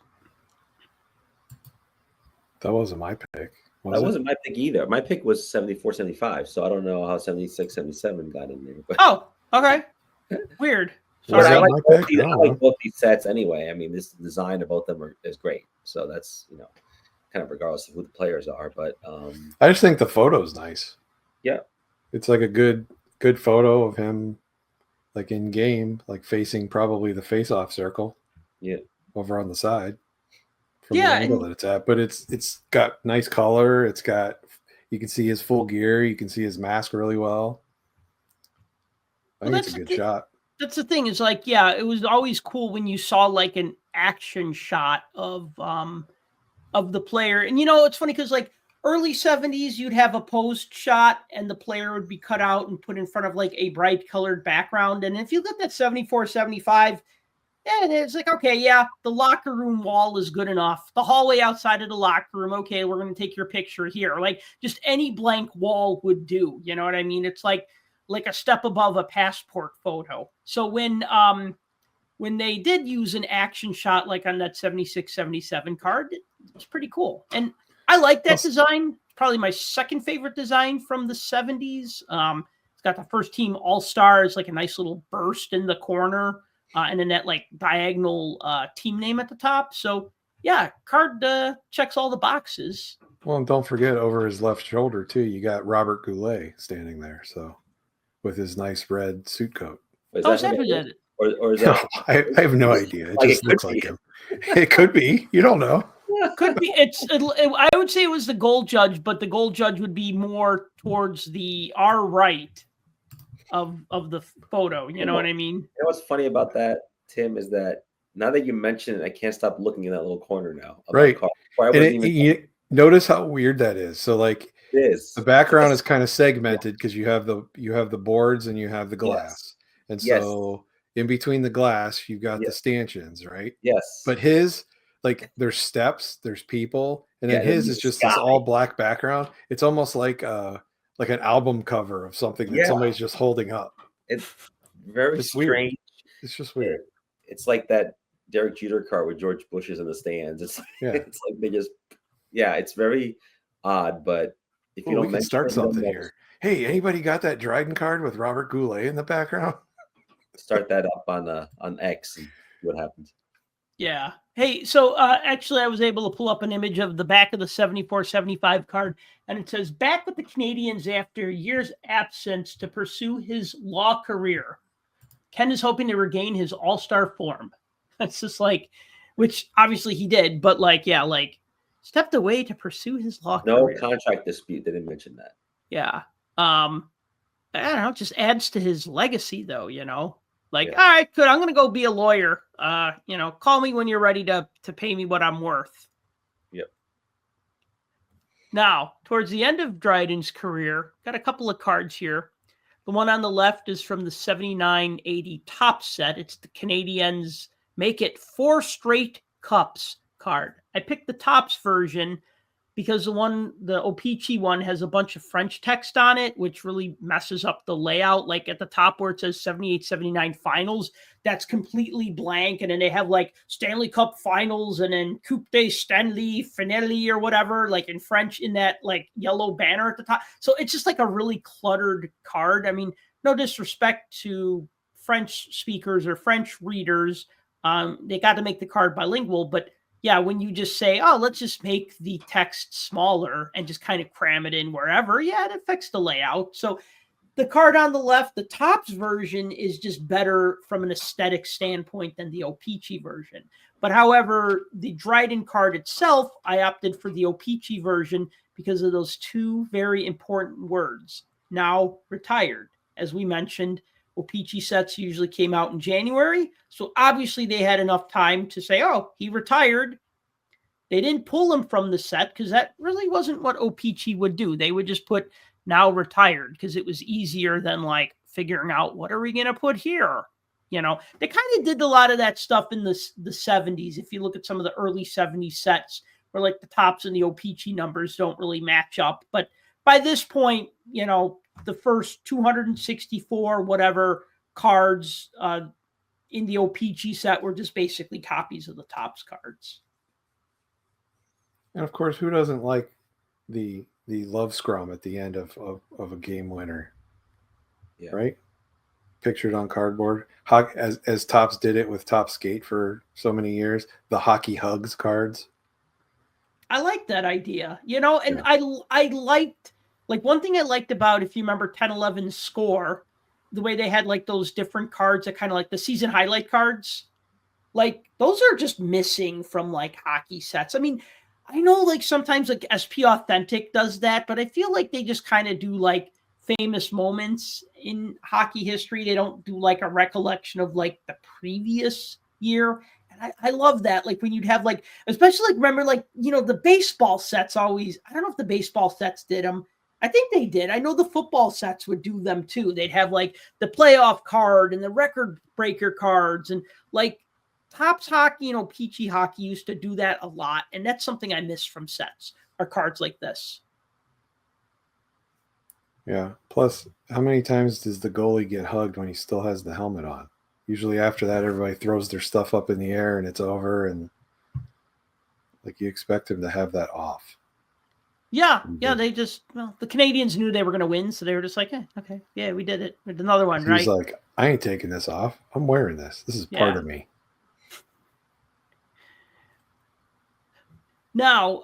That wasn't my pick. That wasn't my pick either. My pick was 74-75, so I don't know how 76-77 got in there. But oh, okay. Weird. Sorry. I like both these sets anyway. I mean, this design of both of them is great. So that's, kind of regardless of who the players are. But I just think the photo is nice. Yeah. It's like a good photo of him, like in game, like facing probably the face-off circle. Yeah. Over on the side. From the angle that it's at, but it's got nice color. It's got, you can see his full gear. You can see his mask really well. I think it's a good shot. That's the thing. Is it was always cool when you saw like an action shot of the player. And it's funny because like early 70s, you'd have a post shot and the player would be cut out and put in front of like a bright colored background. And if you look at 74-75. And it's like, okay, the locker room wall is good enough. The hallway outside of the locker room, okay, we're going to take your picture here. Like just any blank wall would do. You know what I mean? It's like a step above a passport photo. So when they did use an action shot like on that 76-77 card, it was pretty cool. And I like that design. Probably my second favorite design from the 70s. It's got the first team all-stars, like a nice little burst in the corner, and then that like diagonal team name at the top. So yeah, card checks all the boxes. Well, and don't forget over his left shoulder too, you got Robert Goulet standing there. So with his nice red suit coat. Is Oh, that is that who did it? Or is that I have no idea. It Like, just it looks could like be. him. It could be. You don't know. Could be. I would say it was the goal judge, but the goal judge would be more towards the our right of the photo. You know what I mean? You know what's funny about that, Tim, is that now that you mention it, I can't stop looking in that little corner now. Of Right. that car. Before I And wasn't even you notice how weird that is. So like it is. the background is kind of segmented because you have the boards and you have the glass. And so in between the glass, you've got the stanchions, right? Yes. But his, like, there's steps, there's people, and then his is just this all black background. It's almost like an album cover of something that somebody's just holding up. It's very strange. Weird. It's just weird. It's like that Derek Jeter car with George Bush is in the stands. It's it's like they just it's very odd. But if you don't we can start something here. Hey, anybody got that Dryden card with Robert Goulet in the background? Start that up on X and see what happens. Yeah. Hey, so actually I was able to pull up an image of the back of the 74-75 card, and it says, back with the Canadians after years absence to pursue his law career. Ken is hoping to regain his all-star form. That's just like, which obviously he did, but like, stepped away to pursue his law career. No contract dispute. They didn't mention that. Yeah. I don't know. It just adds to his legacy, though, you know? Like, all right, good. I'm going to go be a lawyer. Call me when you're ready to pay me what I'm worth. Yep. Now, towards the end of Dryden's career, got a couple of cards here. The one on the left is from the 79-80 top set. It's the Canadiens Make It 4 Straight Cups card. I picked the tops version because the O-Pee-Chee one has a bunch of French text on it, which really messes up the layout. Like at the top where it says 78-79 finals, that's completely blank. And then they have like Stanley Cup finals and then Coupe de Stanley Finale or whatever, like in French in that like yellow banner at the top. So it's just like a really cluttered card. I mean, no disrespect to French speakers or French readers. They got to make the card bilingual, but yeah, when you just say, oh, let's just make the text smaller and just kind of cram it in wherever, it affects the layout. So the card on the left, the tops version is just better from an aesthetic standpoint than the O-Pee-Chee version. But however, the Dryden card itself, I opted for the O-Pee-Chee version because of those two very important words. Now retired. As we mentioned, O-Pee-Chee sets usually came out in January. So obviously they had enough time to say, oh, he retired. They didn't pull him from the set because that really wasn't what O-Pee-Chee would do. They would just put now retired because it was easier than like figuring out what are we going to put here. You know, they kind of did a lot of that stuff in the 70s. If you look at some of the early 70s sets where like the tops and the O-Pee-Chee numbers don't really match up. But by this point, you know, the first 264 whatever cards in the O-Pee-Chee set were just basically copies of the tops cards. And of course, who doesn't like the love scrum at the end of a game winner? Yeah. Right? Pictured on cardboard. As Topps did it with Top Skate for so many years, the hockey hugs cards. I like that idea, you know, and I liked, like one thing I liked about, if you remember 10-11 Score, the way they had like those different cards that kind of like the season highlight cards, like those are just missing from like hockey sets. I mean, I know like sometimes like SP Authentic does that, but I feel like they just kind of do like famous moments in hockey history. They don't do like a recollection of like the previous year. And I love that. Like when you'd have like, especially like, remember like, you know, the baseball sets always, I don't know if the baseball sets did them. I think they did. I know the football sets would do them too. They'd have like the playoff card and the record breaker cards, and like Topps hockey, you know, Peachy hockey used to do that a lot. And that's something I miss from sets, or cards like this. Yeah. Plus, how many times does the goalie get hugged when he still has the helmet on? Usually after that, everybody throws their stuff up in the air and it's over. And like you expect him to have that off. Yeah, they just the Canadians knew they were going to win, so they were just like, okay, yeah, we did it. We did another one, right? He's like, I ain't taking this off. I'm wearing this. This is part of me. Now,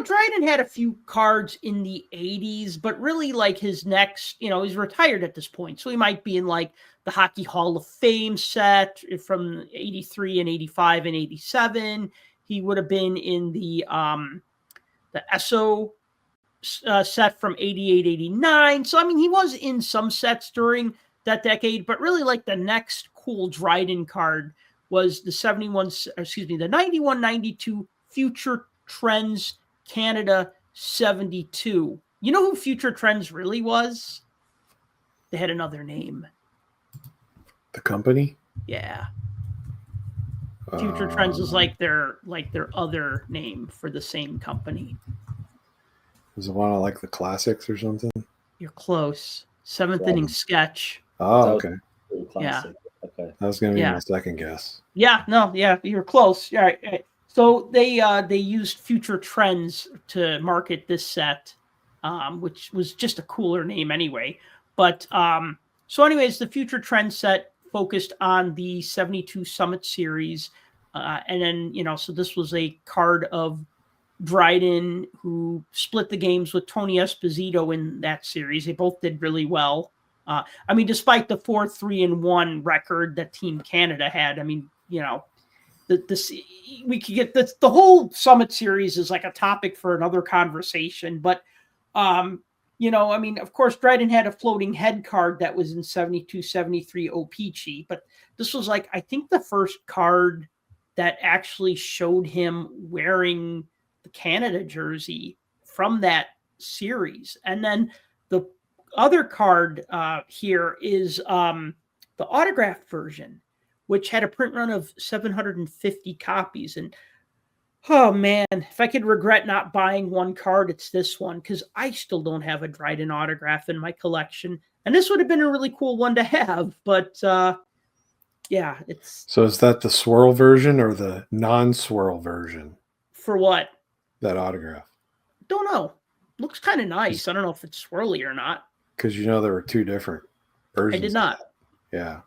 Dryden had a few cards in the 80s, but really like his next, he's retired at this point. So he might be in like the Hockey Hall of Fame set from 83 and 85 and 87. He would have been in the ESO set from 88, 89. So, I mean, he was in some sets during that decade, but really like the next cool Dryden card was the 91, 92 Future Trends Canada 72. You know who Future Trends really was? They had another name. The company? Yeah. Future Trends is like their other name for the same company. Is it one of like the classics or something? You're close. Seventh Inning Sketch. Oh, okay. Yeah. Okay. That was going to be my second guess. Yeah, you're close. Yeah, right. So they used Future Trends to market this set, which was just a cooler name anyway. But so anyways, the Future Trends set focused on the 72 Summit Series. And then, so this was a card of Dryden, who split the games with Tony Esposito in that series. They both did really well. I mean, despite the 4-3-1 record that Team Canada had, I mean, we could get the whole Summit Series is like a topic for another conversation. But, I mean, of course, Dryden had a floating head card that was in 72, 73 O-Pee-Chee. But this was like, I think the first card that actually showed him wearing the Canada jersey from that series. And then the other card here is the autographed version, which had a print run of 750 copies. And oh man, if I could regret not buying one card, it's this one, because I still don't have a Dryden autograph in my collection. And this would have been a really cool one to have, but yeah, it's... So is that the swirl version or the non-swirl version? For what? That autograph. Don't know. Looks kind of nice. I don't know if it's swirly or not. Because there were two different versions. I did not. Yeah.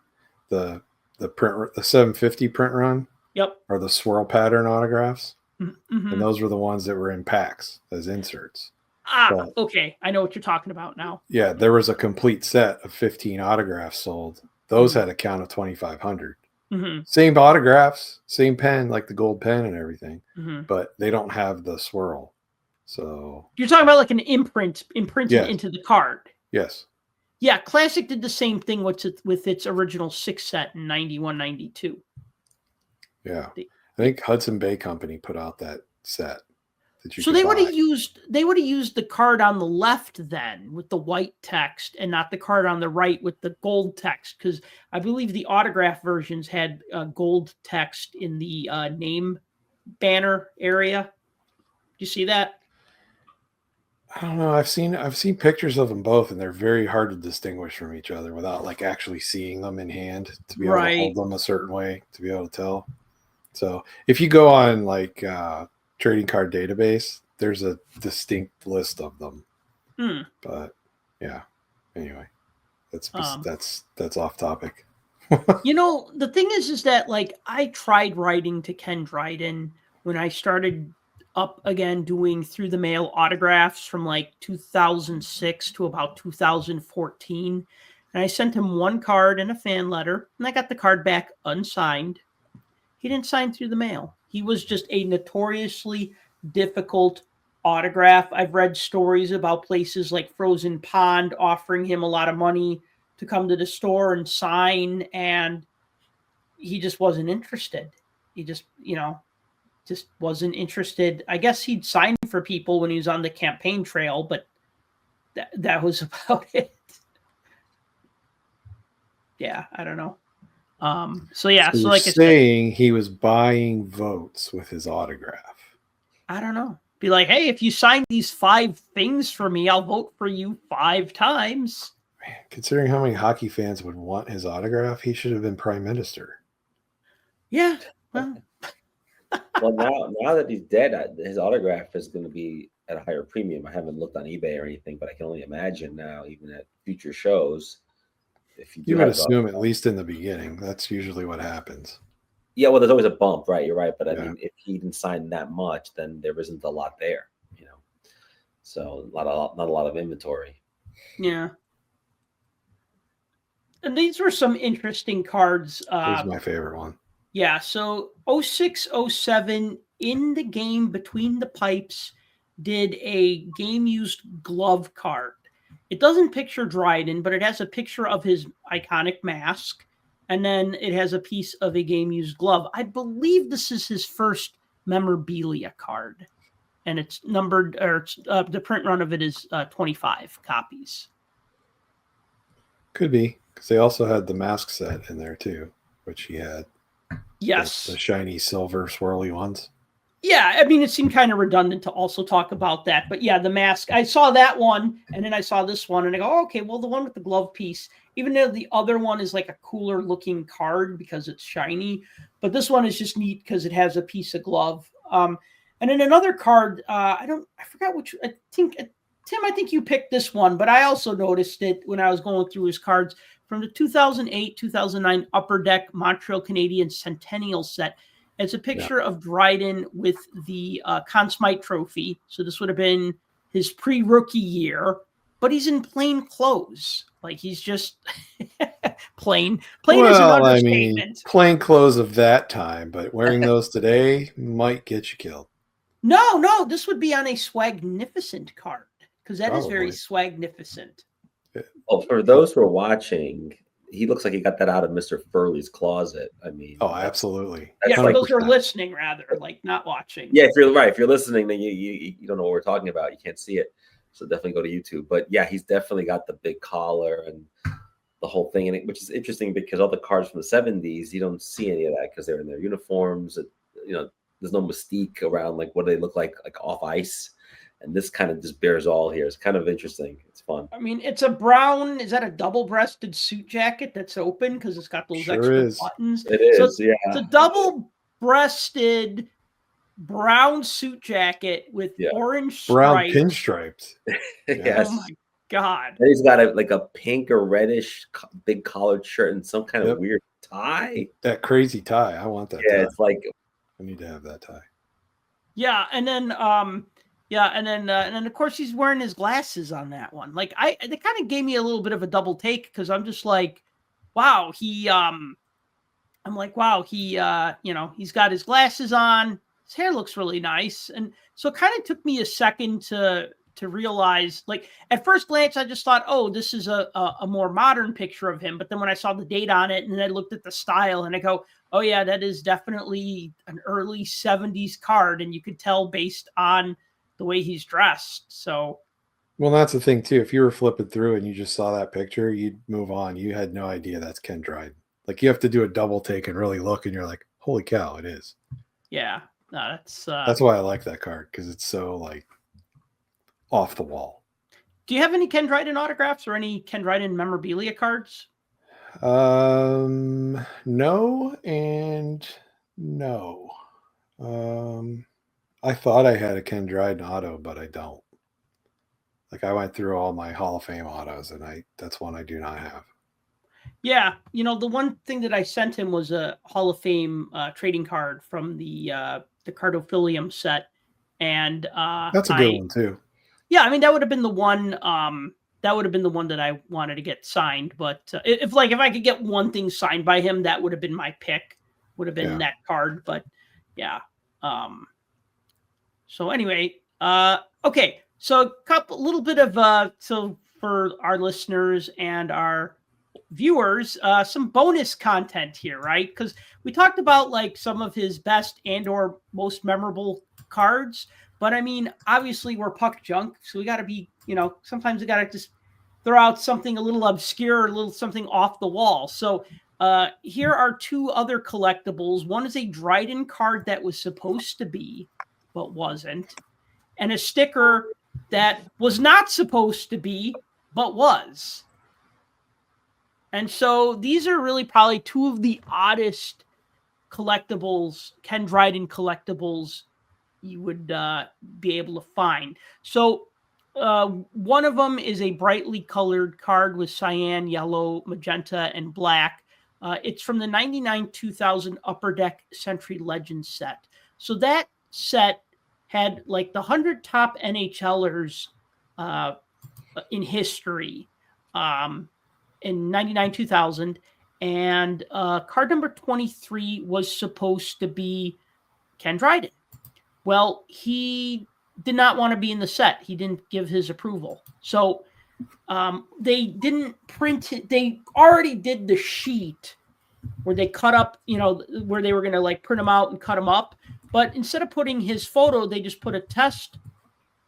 The 750 print run. Yep. Are the swirl pattern autographs. Mm-hmm. And those were the ones that were in packs as inserts. Okay. I know what you're talking about now. Yeah, there was a complete set of 15 autographs sold. Those had a count of 2,500. Mm-hmm. Same autographs, same pen, like the gold pen and everything, but they don't have the swirl. So you're talking about like an imprinted into the card. Yes. Yeah, Classic did the same thing with its original 6 set in 91, 92. Yeah. I think Hudson Bay Company put out that set. So they would have used the card on the left then with the white text and not the card on the right with the gold text, because I believe the autograph versions had gold text in the name banner area. Do you see that? I don't know. I've seen pictures of them both, and they're very hard to distinguish from each other without like actually seeing them in hand to be able to hold them a certain way to be able to tell. So if you go on like trading card database, there's a distinct list of them. But yeah, anyway, that's off topic. The thing is that like I tried writing to Ken Dryden when I started up again doing through the mail autographs from like 2006 to about 2014, and I sent him one card and a fan letter, and I got the card back unsigned. He didn't sign through the mail. He was just a notoriously difficult autograph. I've read stories about places like Frozen Pond offering him a lot of money to come to the store and sign, and he just wasn't interested. He just wasn't interested. I guess he'd sign for people when he was on the campaign trail, but that was about it. Yeah, I don't know. So like I said, he was buying votes with his autograph. I don't know. Be like, hey, if you sign these 5 things for me, I'll vote for you 5 times. Man, considering how many hockey fans would want his autograph, he should have been prime minister. Yeah. Well, Well, now that he's dead, his autograph is going to be at a higher premium. I haven't looked on eBay or anything, but I can only imagine now, even at future shows, if you do You would have his assume, autograph. at least in the beginning, that's usually what happens. Yeah, well, there's always a bump, right? You're right, but I Yeah. mean, if he didn't sign that much, then there isn't a lot there, you know. So not a lot of inventory. Yeah. And these were some interesting cards. He's my favorite one. Yeah, so 06, 07, in the game between the pipes, did a game-used glove card. It doesn't picture Dryden, but it has a picture of his iconic mask, and then it has a piece of a game-used glove. I believe this is his first memorabilia card, and it's numbered, or the print run of it is 25 copies. Could be, because they also had the mask set in there too, which he had. Yes. The shiny silver swirly ones. Yeah, I mean, it seemed kind of redundant to also talk about that. But yeah, the mask, I saw that one, and then I saw this one, and I go, oh, okay, well, the one with the glove piece, even though the other one is like a cooler looking card because it's shiny, but this one is just neat because it has a piece of glove. And then another card, I forgot which, Tim, I think you picked this one, but I also noticed it when I was going through his cards from the 2008-2009 Upper Deck Montreal Canadiens Centennial set. It's a picture of Dryden with the Conn Smythe Trophy. So this would have been his pre-rookie year, but he's in plain clothes. Like he's just plain. Plain is an understatement. I mean, plain clothes of that time, but wearing those today might get you killed. No, this would be on a Swagnificent card because that is very Probably. Swagnificent. Well, for those who are watching, he looks like he got that out of Mr. Furley's closet. I mean, Oh, absolutely. Yeah, for those who are 100%. listening, rather, like not watching. Yeah, if you're listening, then you don't know what we're talking about. You can't see it, so definitely go to YouTube. But yeah, he's definitely got the big collar and the whole thing, which is interesting because all the cards from the 70s, you don't see any of that because they're in their uniforms. There's no mystique around like what do they look like off ice. And this kind of just bears all here. It's kind of interesting. It's fun. I mean, it's a brown. Is that a double-breasted suit jacket that's open because it's got those extra buttons? It is. So it's a double-breasted brown suit jacket with orange stripes. Brown pinstripes. Yes. Oh my god! And he's got a pink or reddish big collared shirt and some kind of weird tie. That crazy tie. I want that. Yeah, tie. it's like I need to have that tie. Yeah, and then and then of course he's wearing his glasses on that one. Like it kind of gave me a little bit of a double take because I'm just like, wow, he's got his glasses on. His hair looks really nice, and so it kind of took me a second to realize. Like at first glance, I just thought, oh, this is a more modern picture of him. But then when I saw the date on it, and then I looked at the style, and I go, oh yeah, that is definitely an early 70s card, and you could tell based on the way he's dressed. So, well, that's the thing too. If you were flipping through and you just saw that picture, you'd move on. You had no idea that's Ken Dryden. Like you have to do a double take and really look, and you're like, holy cow, it is. Yeah, no, that's why I like that card because it's so like off the wall. Do you have any Ken Dryden autographs or any Ken Dryden memorabilia cards? No and no. I thought I had a Ken Dryden auto, but I don't. Like I went through all my Hall of Fame autos, and that's one I do not have. Yeah, the one thing that I sent him was a Hall of Fame trading card from the Cardophilium set, and that's a good one too. Yeah, I mean that would have been the one. That would have been the one that I wanted to get signed. But if I could get one thing signed by him, that would have been my pick. Would have been that card. But yeah. So anyway, okay. So a little bit of so for our listeners and our viewers, some bonus content here, right? Because we talked about like some of his best and or most memorable cards. But I mean, obviously we're puck junk, so we got to be, sometimes we got to just throw out something a little obscure, a little something off the wall. So here are two other collectibles. One is a Dryden card that was supposed to be, but wasn't, and a sticker that was not supposed to be, but was. And so these are really probably two of the oddest collectibles, Ken Dryden collectibles, you would be able to find. So one of them is a brightly colored card with cyan, yellow, magenta, and black. It's from the 99-2000 Upper Deck Century Legends set. So that set had like the 100 top NHLers in history in 99-2000. And card number 23 was supposed to be Ken Dryden. Well, he did not want to be in the set. He didn't give his approval. So they didn't print it. They already did the sheet where they cut up, where they were going to like print them out and cut them up. But instead of putting his photo, they just put a test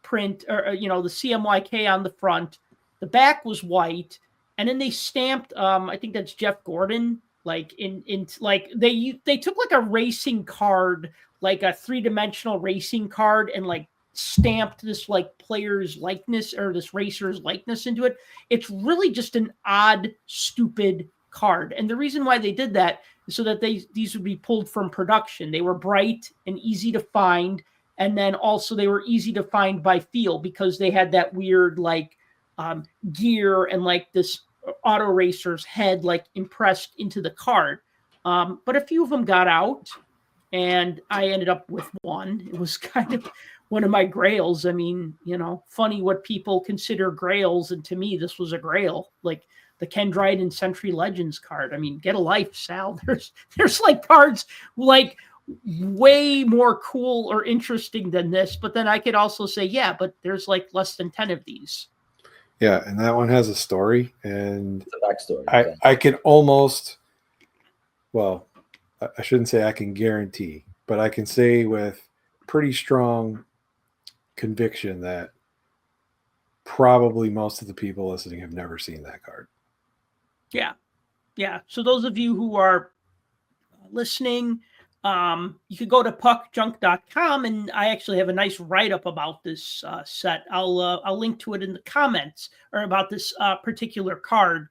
print or the CMYK on the front. The back was white. And then they stamped, I think that's Jeff Gordon, like like they took like a racing card, like a 3-dimensional racing card, and like stamped this like player's likeness or this racer's likeness into it. It's really just an odd, stupid card. And the reason why they did that is so that these would be pulled from production. They were bright and easy to find. And then also they were easy to find by feel because they had that weird like gear and like this auto racer's head like impressed into the card. But a few of them got out and I ended up with one. It was kind of one of my grails. I mean, funny what people consider grails. And to me, this was a grail, like the Ken Dryden Century Legends card. I mean, get a life, Sal. There's like cards like way more cool or interesting than this. But then I could also say, yeah, but there's like less than 10 of these. Yeah, and that one has a story, and It's a backstory. I can almost, well, I shouldn't say I can guarantee, but I can say with pretty strong conviction that probably most of the people listening have never seen that card. Yeah. Yeah. So those of you who are listening, you could go to puckjunk.com, and I actually have a nice write-up about this set. I'll link to it in the comments, or about this particular card.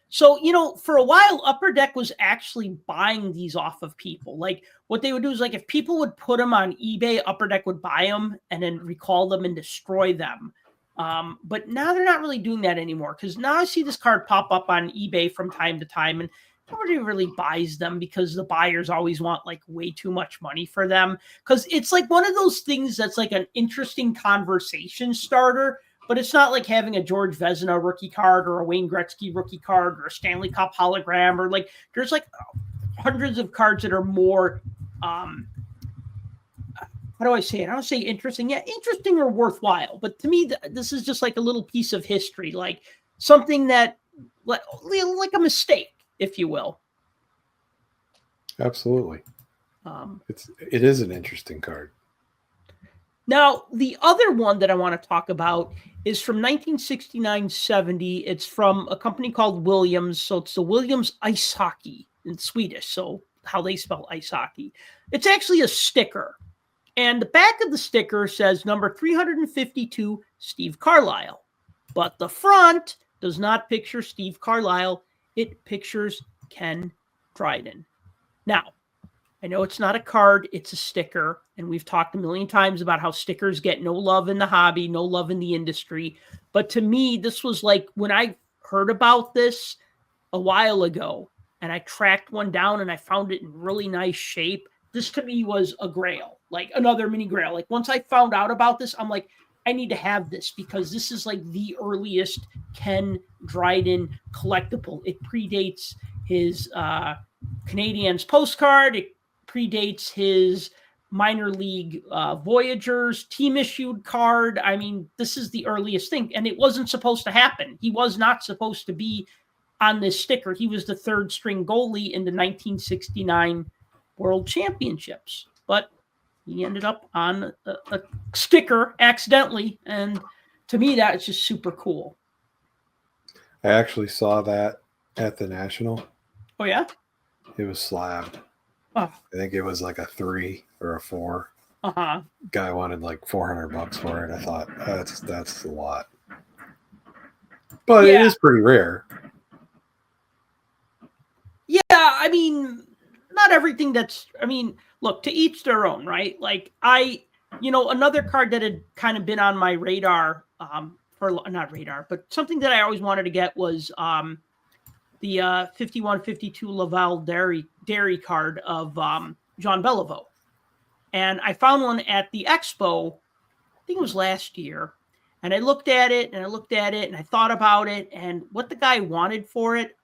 So, for a while, Upper Deck was actually buying these off of people. Like, what they would do is, like, if people would put them on eBay, Upper Deck would buy them and then recall them and destroy them. But now they're not really doing that anymore, because now I see this card pop up on eBay from time to time, and nobody really buys them because the buyers always want like way too much money for them. Because it's like one of those things that's like an interesting conversation starter, but it's not like having a George Vezina rookie card or a Wayne Gretzky rookie card or a Stanley Cup hologram, or like there's like hundreds of cards that are more, how do I say it? I don't say interesting. Yeah, interesting or worthwhile. But to me, this is just like a little piece of history, like something that like a mistake, if you will. Absolutely. It is an interesting card. Now, the other one that I want to talk about is from 1969-70. It's from a company called Williams. So it's the Williams Ice Hockey in Swedish. So how they spell ice hockey. It's actually a sticker. And the back of the sticker says number 352, Steve Carlisle. But the front does not picture Steve Carlisle. It pictures Ken Dryden. Now, I know it's not a card, it's a sticker. And we've talked a million times about how stickers get no love in the hobby, no love in the industry. But to me, this was like when I heard about this a while ago and I tracked one down and I found it in really nice shape. This to me was a grail, like another mini grail. Like once I found out about this, I'm like, I need to have this because this is like the earliest Ken Dryden collectible. It predates his Canadiens postcard. It predates his minor league Voyagers team issued card. I mean, this is the earliest thing, and it wasn't supposed to happen. He was not supposed to be on this sticker. He was the third string goalie in the 1969 World Championships, but he ended up on a sticker accidentally, and to me, that's just super cool. I actually saw that at the National. Oh, yeah? It was slabbed. Oh. I think it was like a 3 or a 4. Uh-huh. Guy wanted like $400 for it. I thought that's a lot, but yeah. It is pretty rare. Yeah, I mean, not everything that's, I mean, look, to each their own, right? Like another card that had kind of been on my radar, not radar, but something that I always wanted to get was the 51-52 Laval Dairy card of Jean Beliveau. And I found one at the expo, I think it was last year. And I looked at it and I thought about it. And what the guy wanted for it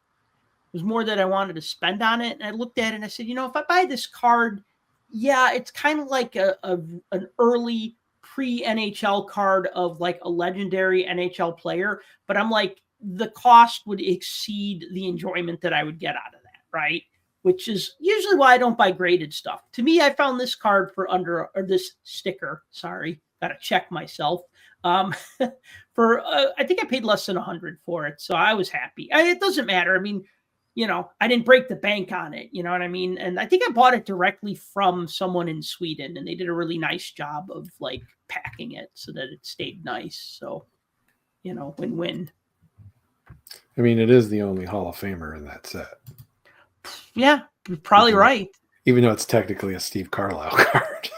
was more than I wanted to spend on it. And I looked at it and I said, if I buy this card, yeah, it's kind of like an early pre-NHL card of like a legendary NHL player. But I'm like, the cost would exceed the enjoyment that I would get out of that, right? Which is usually why I don't buy graded stuff. To me, I found this card or this sticker, sorry, got to check myself, for, I think I paid less than $100 for it. So I was happy. It doesn't matter. I mean, I didn't break the bank on it. You know what I mean? And I think I bought it directly from someone in Sweden, and they did a really nice job of like packing it so that it stayed nice. So, win-win. I mean, it is the only Hall of Famer in that set. Yeah, you're probably right. Even though it's technically a Steve Carlisle card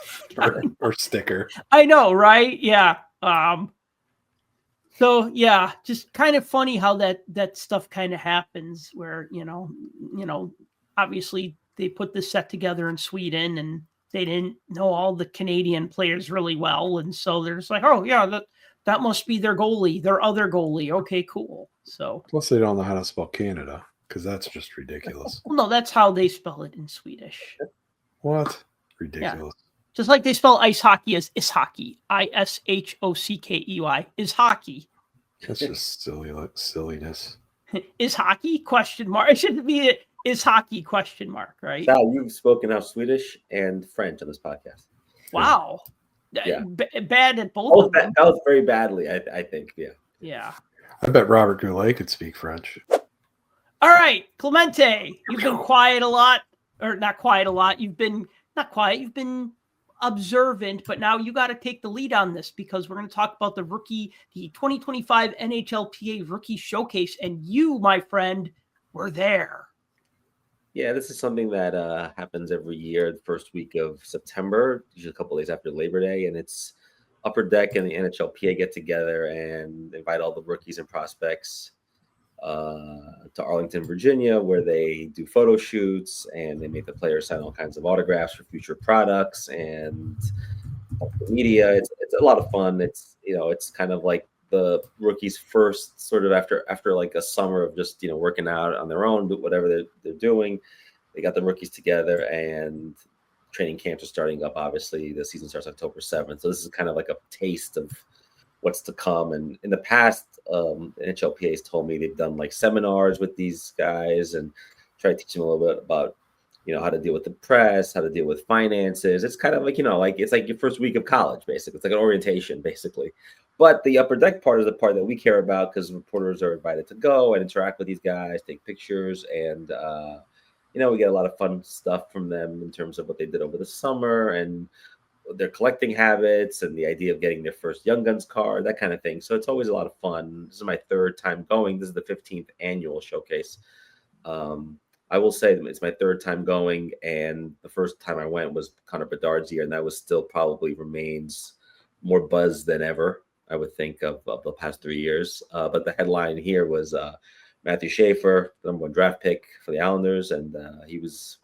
or sticker. I know, right? Yeah. So yeah, just kind of funny how that stuff kind of happens where, obviously they put this set together in Sweden and they didn't know all the Canadian players really well. And so they're just like, oh yeah, that must be their goalie, their other goalie. Okay, cool. So plus they don't know how to spell Canada, because that's just ridiculous. Well, no, that's how they spell it in Swedish. What? Ridiculous. Yeah. Just like they spell ice hockey as ishockey, ISHOCKEY, is hockey. That's just silliness. Is hockey ? It should be is hockey ? Right? Sal, you've spoken out Swedish and French on this podcast. Wow. Yeah. Bad at both of them. That was very badly, I think. Yeah. Yeah. I bet Robert Goulet could speak French. All right, Clemente, you've been quiet a lot, or not quiet a lot. You've been not quiet. You've been observant, but now you got to take the lead on this because we're going to talk about the 2025 NHLPA Rookie Showcase, and you, my friend, were there. Yeah, this is something that happens every year, the first week of September, usually a couple of days after Labor Day, and it's Upper Deck and the NHLPA get together and invite all the rookies and prospects to Arlington, Virginia, where they do photo shoots and they make the players sign all kinds of autographs for future products and the media. It's a lot of fun. It's kind of like the rookies first sort of after like a summer of just working out on their own, whatever they're doing. They got the rookies together and training camps are starting up. Obviously, the season starts October 7th. So this is kind of like a taste of what's to come. And in the past, NHLPA has told me they've done like seminars with these guys and try to teach them a little bit about, how to deal with the press, how to deal with finances. It's kind of like, it's like your first week of college, basically. It's like an orientation, basically. But the Upper Deck part is the part that we care about because reporters are invited to go and interact with these guys, take pictures, and we get a lot of fun stuff from them in terms of what they did over the summer and their collecting habits and the idea of getting their first Young Guns card, that kind of thing. So it's always a lot of fun. This is my third time going. This is the 15th annual showcase. I will say it's my third time going, and the first time I went was Connor Bedard's year, and that was still probably remains more buzz than ever, I would think, of the past 3 years. But the headline here was Matthew Schaefer, the #1 draft pick for the Islanders, and he's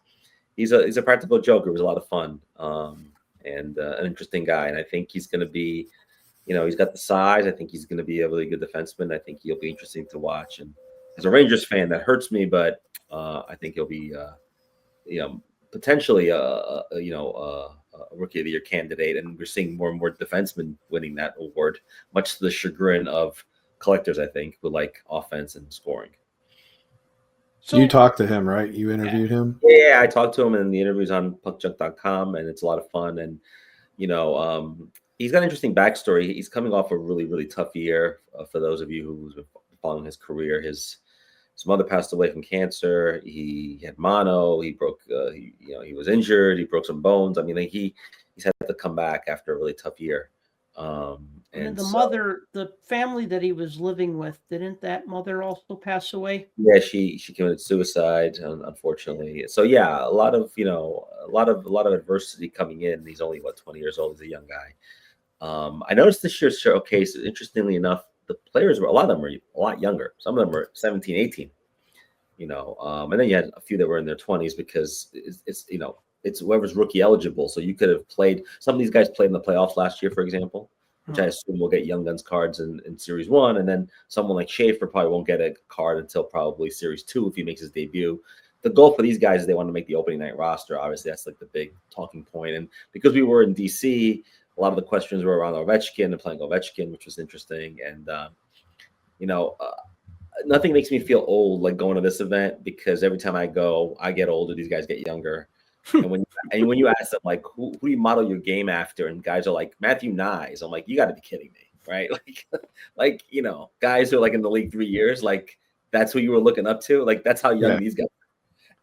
a practical joker. It was a lot of fun and an interesting guy. And I think he's going to be, he's got the size. I think he's going to be a really good defenseman. I think he'll be interesting to watch. And as a Rangers fan, that hurts me, but I think he'll be, potentially a Rookie of the Year candidate. And we're seeing more and more defensemen winning that award, much to the chagrin of collectors, I think, who like offense and scoring. So you talked to him, right? You interviewed him? Yeah, I talked to him, and the interview's on puckjunk.com, and it's a lot of fun. And, he's got an interesting backstory. He's coming off a really, really tough year. For those of you who's been following his career, his mother passed away from cancer. He had mono. He broke, he was injured. He broke some bones. I mean, he's had to come back after a really tough year. And then And the so, mother, the family that he was living with, didn't that mother also pass away? yeah, she committed suicide, unfortunately. So yeah, a lot of a lot of adversity coming in. He's only 20 years old. He's a young guy. I noticed this year's showcase, interestingly enough, the players were a lot of them were a lot younger. Some of them were 17, 18. And then you had a few that were in their 20s because it's whoever's rookie eligible. So you could have played. Some of these guys played in the playoffs last year, for example, which I assume will get Young Guns cards in Series 1. And then someone like Schaefer probably won't get a card until probably Series 2 if he makes his debut. The goal for these guys is they want to make the opening night roster. Obviously, that's like the big talking point. And because we were in DC, a lot of the questions were around Ovechkin and playing Ovechkin, which was interesting. And, nothing makes me feel old like going to this event because every time I go, I get older. These guys get younger. And when you ask them like who do you model your game after, and guys are like Matthew Nyes, I'm like, you got to be kidding me, right? Like guys who are like in the league 3 years, like that's who you were looking up to. Like that's how young these guys are.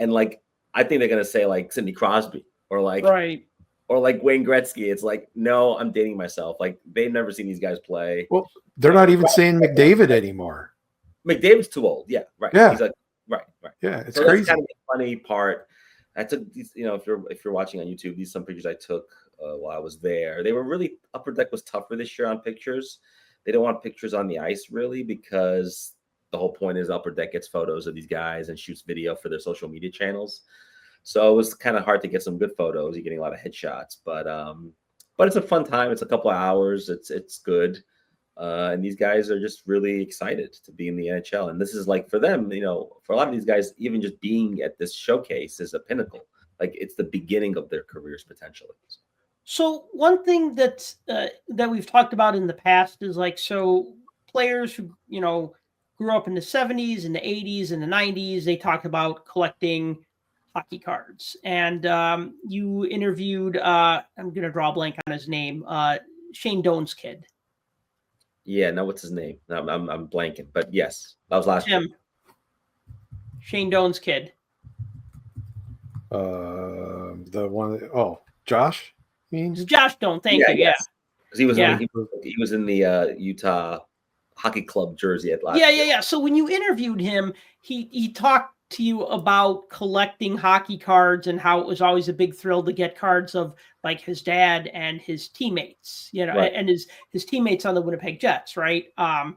And like I think they're gonna say like Sidney Crosby or like Right. or like Wayne Gretzky. It's like no, I'm dating myself. Like they've never seen these guys play. Well, they're not even saying McDavid anymore. McDavid's too old. Yeah, right. Yeah. He's like, right. Yeah, it's So crazy. that's kind of the funny part. I took these, if you're watching on YouTube, these some pictures I took while I was there. They were really Upper Deck was tougher this year on pictures. They don't want pictures on the ice really because the whole point is Upper Deck gets photos of these guys and shoots video for their social media channels. So it was kind of hard to get some good photos. You're getting a lot of headshots, but it's a fun time. It's a couple of hours. It's good. And these guys are just really excited to be in the NHL. And this is like for them, for a lot of these guys, even just being at this showcase is a pinnacle. Like it's the beginning of their careers potentially. So one thing that we've talked about in the past is like, so players who, grew up in the 70s and the 80s and the 90s, they talk about collecting hockey cards. And you interviewed, I'm going to draw a blank on his name, Shane Doan's kid. Yeah, no, what's his name? I'm blanking, but yes, that was last year. Shane Doan's kid. The one, Josh means Josh Doan. Thank you. Yes. Because he was in the Utah Hockey Club jersey at last year. Yeah. So when you interviewed him, he talked to you about collecting hockey cards and how it was always a big thrill to get cards of like his dad and his teammates, Right. and his teammates on the Winnipeg Jets, right? But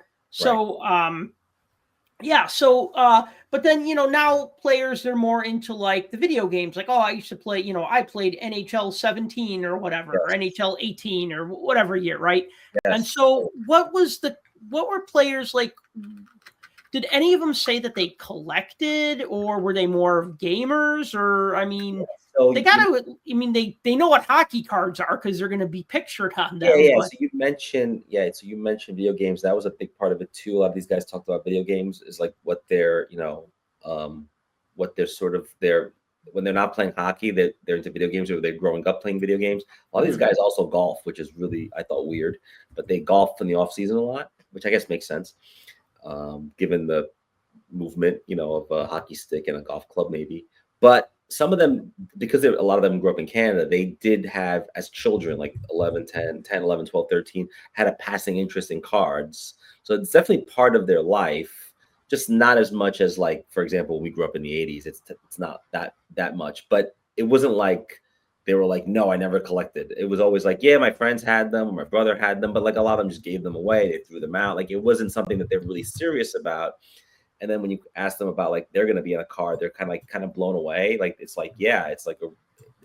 then, now players are more into like the video games, like, I used to play, I played NHL 17 or whatever, or NHL 18 or whatever year, right? Yes. And so what were players like? Did any of them say that they collected, or were they more gamers? Or, I mean, they know what hockey cards are because they're going to be pictured on them. Yeah. So you mentioned video games. That was a big part of it too. A lot of these guys talked about video games is like what they're, what they're sort of when they're not playing hockey, they're into video games, or they're growing up playing video games. A lot of these guys also golf, which is really, I thought, weird, but they golf in the off season a lot, which I guess makes sense. Given the movement, of a hockey stick and a golf club, maybe. But some of them, because a lot of them grew up in Canada, they did have, as children, like 11, 12, 13, had a passing interest in cards. So it's definitely part of their life, just not as much as, like, for example, when we grew up in the 80s. It's not that much. But it wasn't like they were like, no, I never collected. It was always like, yeah, my friends had them, or my brother had them, but like a lot of them just gave them away. They threw them out. Like it wasn't something that they're really serious about. And then when you ask them about like they're going to be in a card, they're kind of blown away. Like it's like, yeah, it's like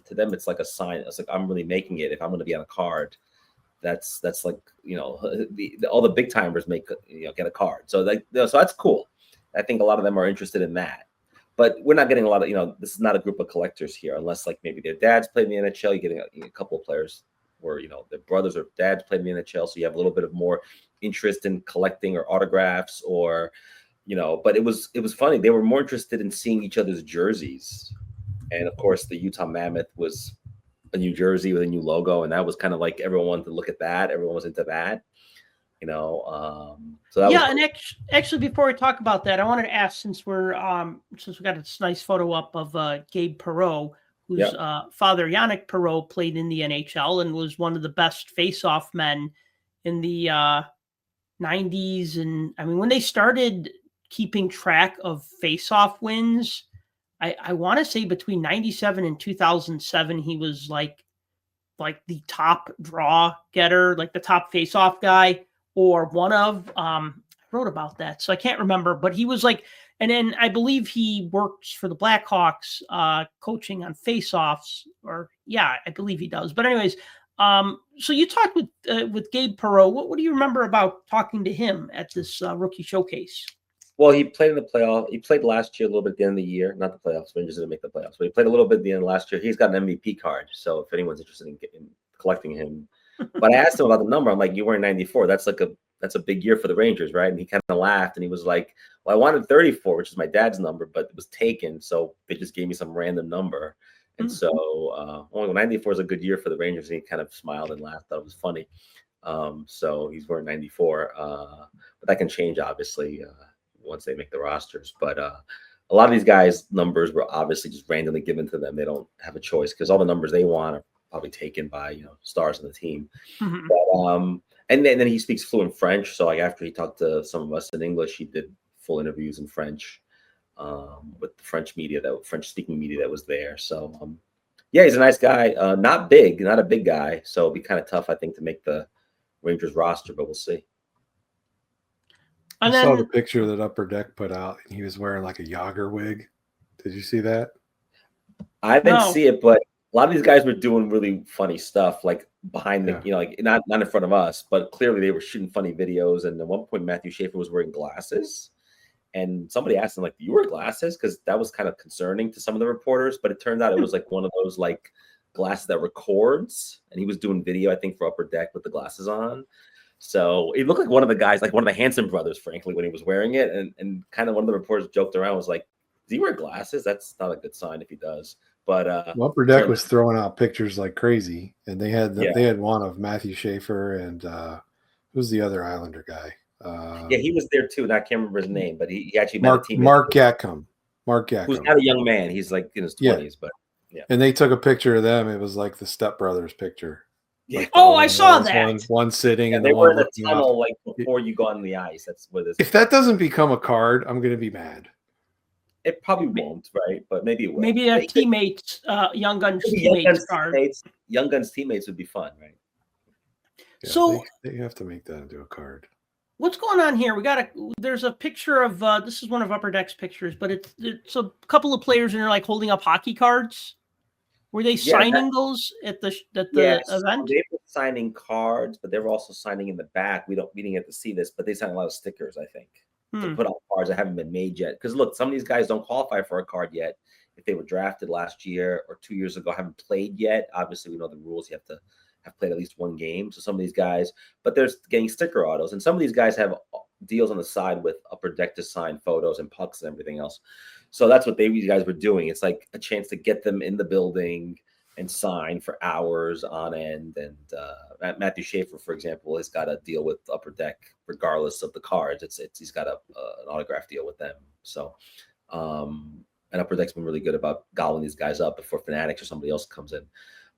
to them it's like a sign. It's like, I'm really making it if I'm going to be on a card. That's like, all the big timers get a card. So so that's cool. I think a lot of them are interested in that. But we're not getting a lot of, this is not a group of collectors here, unless like maybe their dads played in the NHL. You're getting a couple of players where, their brothers or dads played in the NHL. So you have a little bit of more interest in collecting or autographs or, but it was funny. They were more interested in seeing each other's jerseys. And of course, the Utah Mammoth was a new jersey with a new logo. And that was kind of like everyone wanted to look at that. Everyone was into that. So that was and actually, before we talk about that, I wanted to ask, since we got this nice photo up of Gabe Perreault, whose father Yannick Perreault played in the NHL and was one of the best face-off men in the 90s. And I mean, when they started keeping track of face-off wins, I want to say between 97 and 2007, he was like the top draw getter, like the top face-off guy, or one of. I wrote about that, so I can't remember, but he was like, and then I believe he works for the Blackhawks, coaching on face-offs, or yeah, I believe he does. But anyways, so you talked with Gabe Perreault. What do you remember about talking to him at this rookie showcase? Well, he played in the playoff. He played last year a little bit at the end of the year. Not the playoffs. Rangers didn't make the playoffs, but he played a little bit at the end of last year. He's got an MVP card, so if anyone's interested in collecting him. But I asked him about the number. I'm like, "You wearing 94? That's a big year for the Rangers, right?" And he kind of laughed and he was like, "Well, I wanted 34, which is my dad's number, but it was taken, so they just gave me some random number." And so, 94 is a good year for the Rangers. And he kind of smiled and laughed. Thought it was funny. So he's wearing 94, but that can change obviously once they make the rosters. But a lot of these guys' numbers were obviously just randomly given to them. They don't have a choice because all the numbers they want are probably taken by stars on the team. But, and then he speaks fluent French. So like after he talked to some of us in English, he did full interviews in French with the French speaking media that was there. So yeah, he's a nice guy. Not a big guy. So it'll be kind of tough, I think, to make the Rangers roster, but we'll see. I saw the picture that Upper Deck put out, and he was wearing like a Yager wig. Did you see that? I didn't see it, but a lot of these guys were doing really funny stuff, like behind the, like not in front of us, but clearly they were shooting funny videos. And at one point, Matthew Schaefer was wearing glasses, and somebody asked him, like, "Do you wear glasses?" Because that was kind of concerning to some of the reporters. But it turned out it was like one of those like glasses that records, and he was doing video, I think, for Upper Deck with the glasses on. So it looked like one of the guys, like one of the Hanson brothers, frankly, when he was wearing it. And kind of one of the reporters joked around, was like, "Does he wear glasses? That's not a good sign if he does." But Upper Deck was throwing out pictures like crazy, and they had they had one of Matthew Schaefer and who's the other Islander guy? Yeah, he was there too, and I can't remember his name, but he actually Mark Gatcomb. Who's not a young man. He's like in his 20s, but yeah. And they took a picture of them. It was like the Step Brothers picture. Yeah. Like I saw that. One sitting, and they the were one in the tunnel like before you go on the ice. That's what this. If that doesn't become a card, I'm going to be mad. It probably won't, right? But maybe it will. Maybe their teammates, Young Guns teammates card. Young Guns teammates would be fun, right? Yeah, so they have to make that into a card. What's going on here? There's a picture of this is one of Upper Deck's pictures, but it's a couple of players and they're like holding up hockey cards. Were they signing those at the event? They were signing cards, but they were also signing in the back. We didn't get to see this, but they signed a lot of stickers, I think, to put on cards that haven't been made yet. Because look, some of these guys don't qualify for a card yet. If they were drafted last year or 2 years ago, haven't played yet. Obviously, we know the rules. You have to have played at least one game. So some of these guys, but they're getting sticker autos. And some of these guys have deals on the side with Upper Deck to sign photos and pucks and everything else. So that's what these guys were doing. It's like a chance to get them in the building and sign for hours on end. And Matthew Schaefer, for example, has got a deal with Upper Deck regardless of the cards. He's got an autograph deal with them. So, and Upper Deck's been really good about gobbling these guys up before Fanatics or somebody else comes in.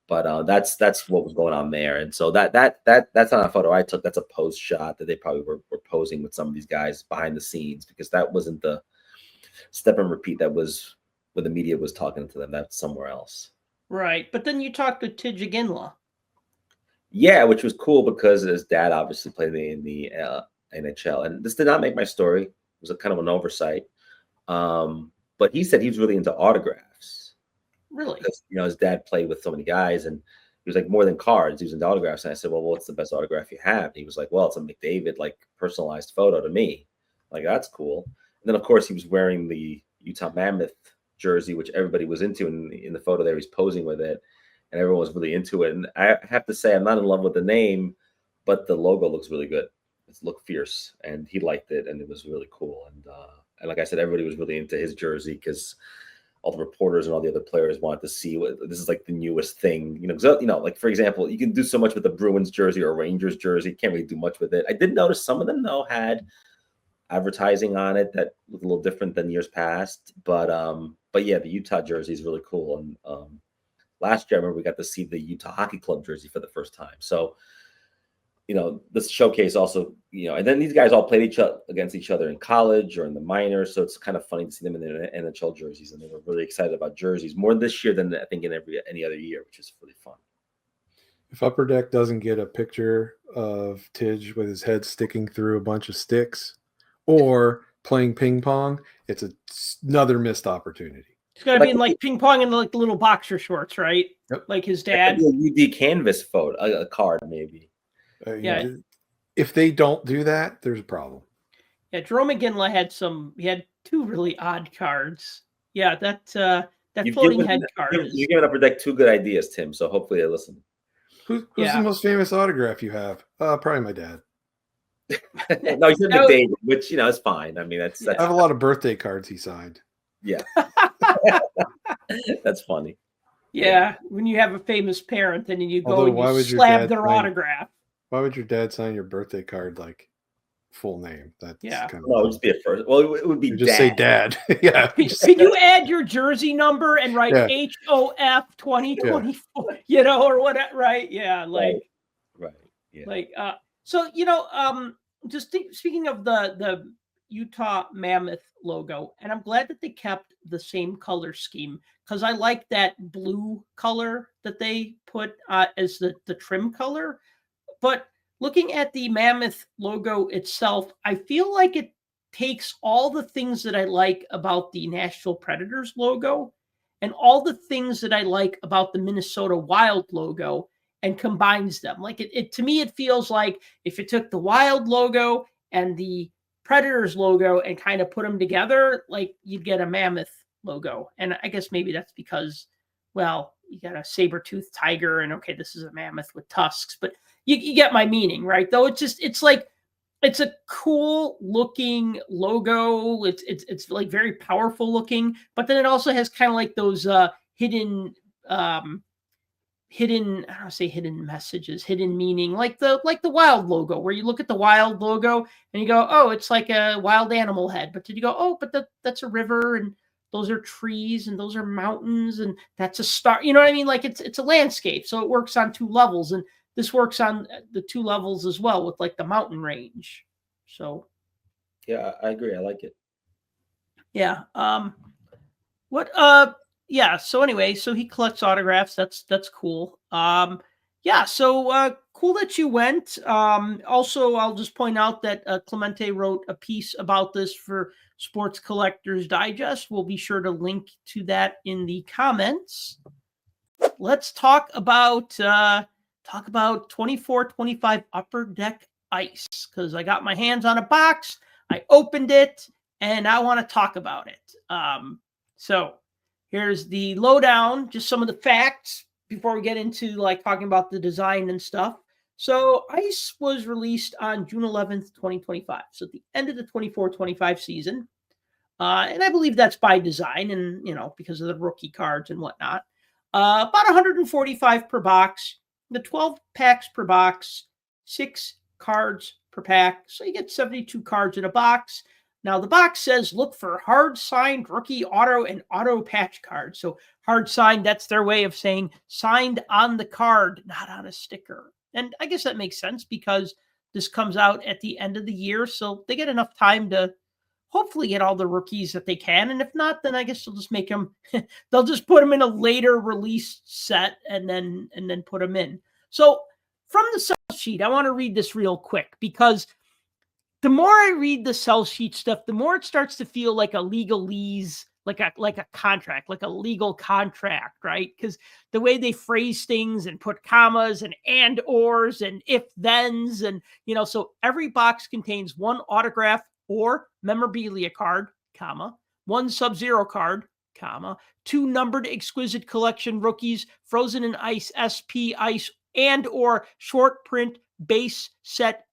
But that's what was going on there. And so that's not a photo I took. That's a post shot that they probably were posing with some of these guys behind the scenes, because that wasn't the step and repeat that was where the media was talking to them. That's somewhere else. Right. But then you talked with Tidge Aginla. Yeah, which was cool because his dad obviously played in the NHL. And this did not make my story. It was a kind of an oversight. But he said he was really into autographs. Really? Because, his dad played with so many guys, and he was like, more than cards, he was into autographs. And I said, well, what's the best autograph you have? And he was like, well, it's a McDavid, like, personalized photo to me. Like, that's cool. And then, of course, he was wearing the Utah Mammoth jersey, which everybody was into in the photo there. He's posing with it, and everyone was really into it. And I have to say, I'm not in love with the name, but the logo looks really good. It looked fierce, and he liked it, and it was really cool. And like I said, everybody was really into his jersey because all the reporters and all the other players wanted to see what this is like the newest thing. Like, for example, you can do so much with the Bruins jersey or Rangers jersey. Can't really do much with it. I did notice some of them, though, had advertising on it that was a little different than years past. But yeah, the Utah jersey is really cool. And last year, I remember we got to see the Utah Hockey Club jersey for the first time. So this showcase also, and then these guys all played against each other in college or in the minors. So it's kind of funny to see them in their NHL jerseys, and they were really excited about jerseys more this year than I think in any other year, which is really fun. If Upper Deck doesn't get a picture of Tidge with his head sticking through a bunch of sticks or playing ping pong, it's another missed opportunity. It's got to be in like ping pong and like little boxer shorts, right? Yep. Like his dad. A UD canvas photo, a card maybe. Yeah. If they don't do that, there's a problem. Yeah, Jerome McGinley had 2 really odd cards. Yeah, that floating head card. You're giving Upper Deck 2 good ideas, Tim. So hopefully they listen. Who's the most famous autograph you have? Probably my dad. No, he said McDavid, which is fine. I mean, that's I have a lot of birthday cards he signed. Yeah. That's funny. Yeah, when you have a famous parent and you go and you slab their autograph. Why would your dad sign your birthday card like full name? That's kind of it would just be a first. Well, it would be just say dad. Yeah. Can you add your jersey number and write HOF 2024? Or whatever, right? Yeah, right. Yeah. So speaking of the Utah Mammoth logo, and I'm glad that they kept the same color scheme because I like that blue color that they put as the trim color. But looking at the Mammoth logo itself, I feel like it takes all the things that I like about the Nashville Predators logo and all the things that I like about the Minnesota Wild logo and combines them. Like it to me, it feels like if you took the Wild logo and the Predators logo and kind of put them together, like you'd get a Mammoth logo. And I guess maybe that's because, well, you got a saber-toothed tiger and okay, this is a mammoth with tusks, but you get my meaning, right? Though it's a cool looking logo. It's like very powerful looking, but then it also has kind of like those hidden I don't say hidden messages, hidden meaning, like the Wild logo, where you look at the Wild logo and you go, oh, it's like a wild animal head. But did you go, oh, but that's a river and those are trees and those are mountains and that's a star. You know what I mean? Like it's a landscape. So it works on 2 levels. And this works on the 2 levels as well with like the mountain range. So. Yeah, I agree. I like it. Yeah. Yeah. So anyway, so he collects autographs. That's cool. Yeah. So cool that you went. Also, I'll just point out that Clemente wrote a piece about this for Sports Collectors Digest. We'll be sure to link to that in the comments. Let's talk about 24-25 Upper Deck Ice because I got my hands on a box. I opened it and I want to talk about it. So here's the lowdown, just some of the facts before we get into like talking about the design and stuff. So Ice was released on June 11th, 2025. So at the end of the 24-25 season. And I believe that's by design and, because of the rookie cards and whatnot. About 145 per box, the 12 packs per box, 6 cards per pack. So you get 72 cards in a box. Now, the box says, look for hard-signed rookie auto and auto patch cards. So hard-signed, that's their way of saying signed on the card, not on a sticker. And I guess that makes sense because this comes out at the end of the year. So they get enough time to hopefully get all the rookies that they can. And if not, then I guess they'll just make them, they'll just put them in a later release set and then put them in. So from the sell sheet, I want to read this real quick because the more I read the sell sheet stuff, the more it starts to feel like a legalese, like a contract, like a legal contract, right? Because the way they phrase things and put commas and ors and if thens and, so every box contains 1 autograph or memorabilia card, comma, 1 Sub-Zero card, comma, 2 numbered exquisite collection rookies, frozen in ice, SP ice, and or short print base set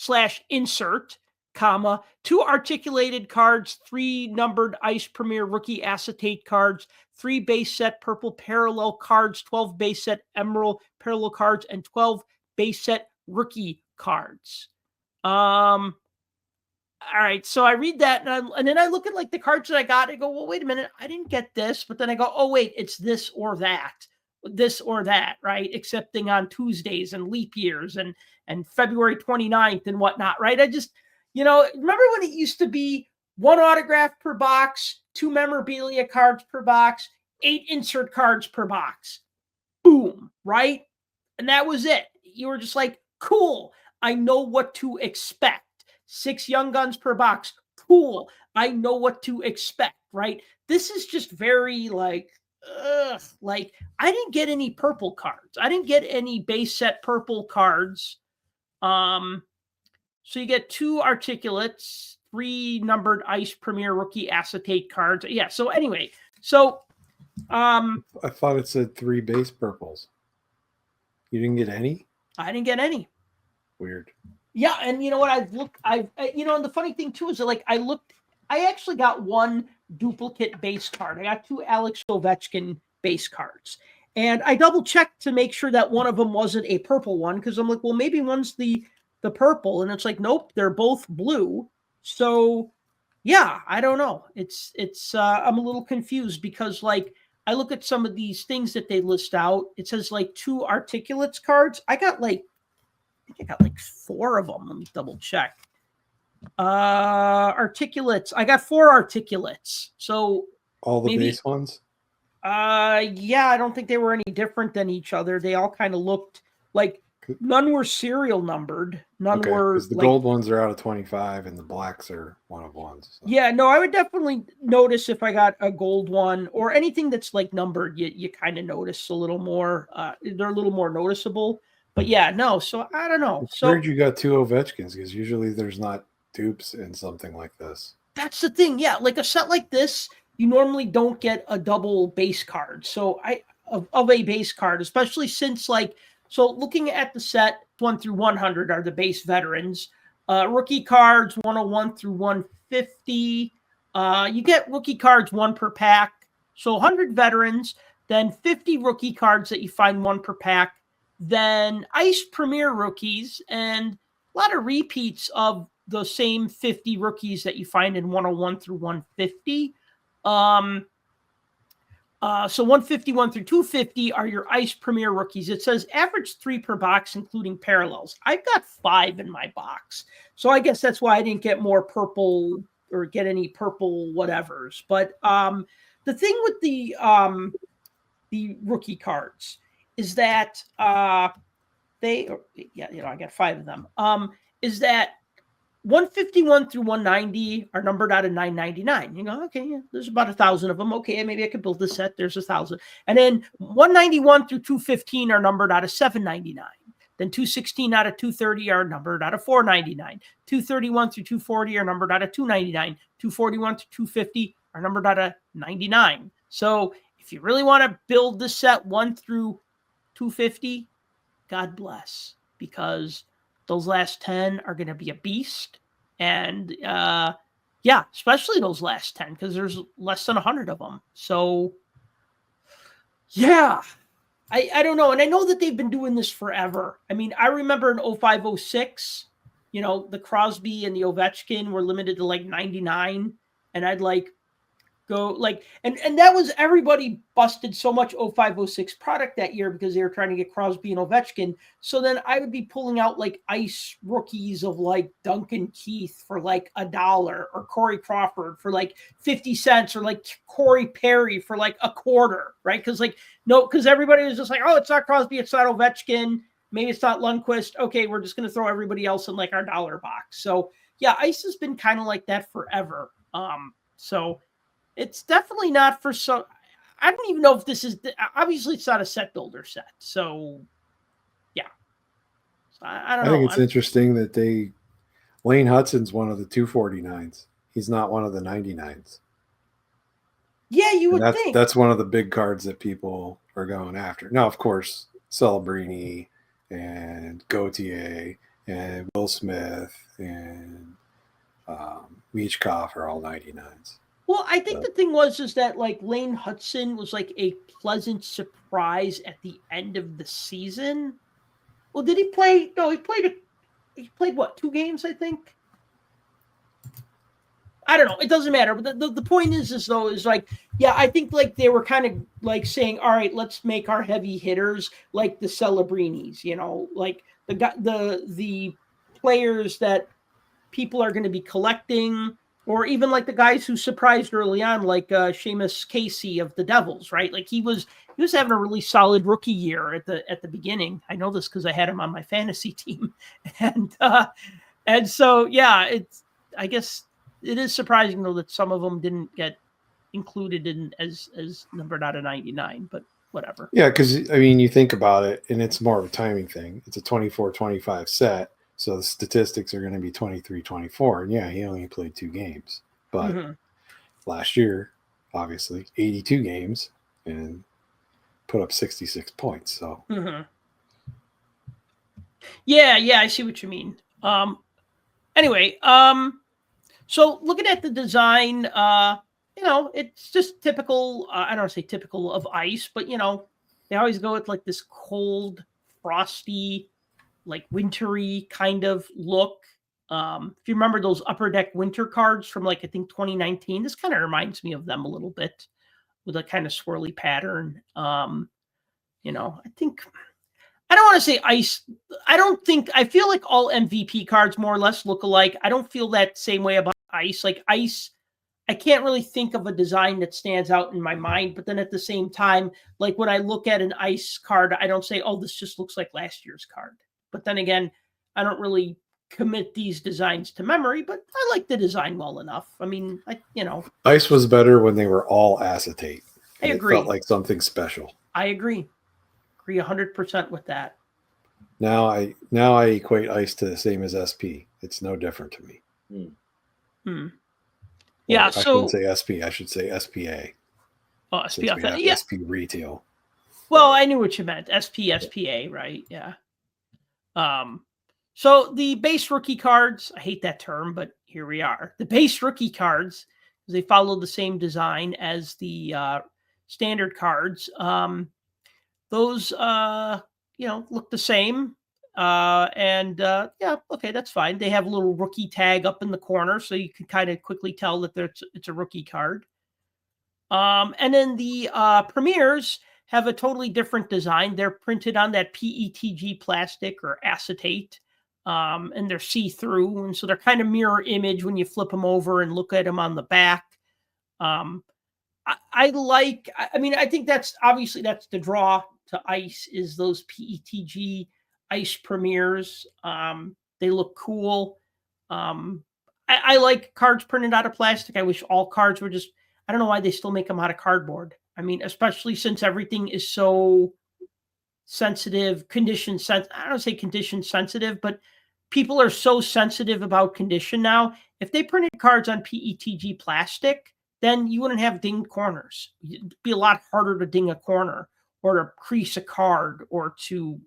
/ insert, comma, 2 articulated cards, 3 numbered ice premier rookie acetate cards, 3 base set purple parallel cards, 12 base set emerald parallel cards, and 12 base set rookie cards. All right, so I read that and then I look at like the cards that I got. I go, well, wait a minute, I didn't get this, but then I go, oh wait, it's this or that. this or that, right? Excepting on Tuesdays and leap years and February 29th and whatnot, right? I just, remember when it used to be 1 autograph per box, 2 memorabilia cards per box, 8 insert cards per box. Boom, right? And that was it. You were just like, cool, I know what to expect. 6 Young Guns per box. Cool, I know what to expect, right? This is just very like, like I didn't get any purple cards. I didn't get any base set purple cards. So you get 2 articulates, 3 numbered Ice Premier Rookie Acetate cards. Yeah. So anyway, I thought it said 3 base purples. You didn't get any? I didn't get any. Weird. Yeah, and you know what? And the funny thing too is that like I actually got 1 duplicate base card. I got 2 Alex Ovechkin base cards. And I double checked to make sure that one of them wasn't a purple one, because I'm like, well, maybe one's the purple. And it's like, nope, they're both blue. So yeah, I don't know. It's I'm a little confused because like I look at some of these things that they list out. It says like 2 articulates cards. I got like 4 of them. Let me double check. Articulates. I got 4 articulates. So all the base ones? Yeah, I don't think they were any different than each other. They all kind of looked like none were serial numbered. None were because the gold ones are out of 25 and the blacks are 1 of 1s. So. Yeah, no, I would definitely notice if I got a gold one or anything that's like numbered, you kind of notice a little more. They're a little more noticeable. But yeah, no, so I don't know. It's weird you got 2 Ovechkins because usually there's not dupes in something like this. That's the thing. Yeah, like a set like this, you normally don't get a double base card. So of a base card, especially since like, so looking at the set 1 through 100 are the base veterans. Rookie cards 101 through 150. You get rookie cards 1 per pack. So 100 veterans, then 50 rookie cards that you find 1 per pack. Then Ice Premier rookies and a lot of repeats of the same 50 rookies that you find in 101 through 150. So 151 through 250 are your Ice Premier rookies. It says average 3 per box, including parallels. I've got 5 in my box. So I guess that's why I didn't get more purple or get any purple whatevers. But the thing with the rookie cards is that I got 5 of them. Is that 151 through 190 are numbered out of 999. You go, okay, yeah, there's about 1,000 of them. Okay, maybe I could build this set. There's 1,000. And then 191 through 215 are numbered out of 799. Then 216 out of 230 are numbered out of 499. 231 through 240 are numbered out of 299. 241 to 250 are numbered out of 99. So if you really want to build this set 1 through 250, God bless, because those last 10 are going to be a beast. And especially those last 10, because there's less than 100 of them. So yeah, I don't know. And I know that they've been doing this forever. I mean, I remember in 05-06, the Crosby and the Ovechkin were limited to like 99. And I'd like go like, and that was, everybody busted so much 05-06 product that year because they were trying to get Crosby and Ovechkin. So then I would be pulling out like ice rookies of like Duncan Keith for like $1 or Corey Crawford for like 50 cents or like Corey Perry for like $0.25, right? Because everybody was just like, oh, it's not Crosby, it's not Ovechkin, maybe it's not Lundqvist. Okay, we're just going to throw everybody else in like our $1 box. So yeah, ice has been kind of like that forever. So it's definitely not for so. I don't even know if this is. Obviously, it's not a set builder set. So, yeah. So I don't know. I think it's interesting that Lane Hudson's one of the 249s. He's not one of the 99s. Yeah, you would think. That's one of the big cards that people are going after. Now, of course, Celebrini and Gauthier and Will Smith and Michkov are all 99s. Well, I think the thing is that like Lane Hudson was like a pleasant surprise at the end of the season. Well, did he play? No, he played what? 2 games, I think. I don't know. It doesn't matter. But the point is like, yeah, I think like they were kind of like saying, all right, let's make our heavy hitters like the Celebrinis, like the players that people are going to be collecting, or even like the guys who surprised early on, like Seamus Casey of the Devils, right? Like he was having a really solid rookie year at the beginning. I know this because I had him on my fantasy team, and so yeah, I guess it is surprising though that some of them didn't get included in as numbered out of 99, but whatever. Yeah, because I mean, you think about it, and it's more of a timing thing. It's a 24-25 set, so the statistics are going to be 23-24. And yeah, he only played 2 games, but last year, obviously, 82 games and put up 66 points. So yeah, I see what you mean. Anyway, so looking at the design, it's just typical. I don't want to say typical of ice, but they always go with like this cold, frosty, like wintry kind of look. If you remember those Upper Deck winter cards from like I think 2019, this kind of reminds me of them a little bit with a kind of swirly pattern. I think I don't want to say ice. I feel like all MVP cards more or less look alike. I don't feel that same way about ice. Like ice, I can't really think of a design that stands out in my mind. But then at the same time, like when I look at an ice card, I don't say, oh, this just looks like last year's card. But then again, I don't really commit these designs to memory, but I like the design well enough. I mean, ice was better when they were all acetate. I agree. It felt like something special. I agree 100% with that. Now I equate ice to the same as SP. It's no different to me. Yeah, I shouldn't say SP. I should say SPA. Oh, SPA. Yeah. SP retail. Well, I knew what you meant. SPA, right? Yeah. So the base rookie cards, I hate that term, but here we are. The base rookie cards, they follow the same design as the standard cards. Those, look the same. Okay, that's fine. They have a little rookie tag up in the corner, so you can kind of quickly tell that it's a rookie card. And then the premieres have a totally different design. They're printed on that PETG plastic or acetate, and they're see-through, and so they're kind of mirror image when you flip them over and look at them on the back. I think that's the draw to ice is those PETG ice premieres. They look cool. I like cards printed out of plastic. I wish all cards were just, I don't know why they still make them out of cardboard. I mean, especially since everything is so sensitive, I don't say condition sensitive, but people are so sensitive about condition now. If they printed cards on PETG plastic, then you wouldn't have dinged corners. It'd be a lot harder to ding a corner or to crease a card or to,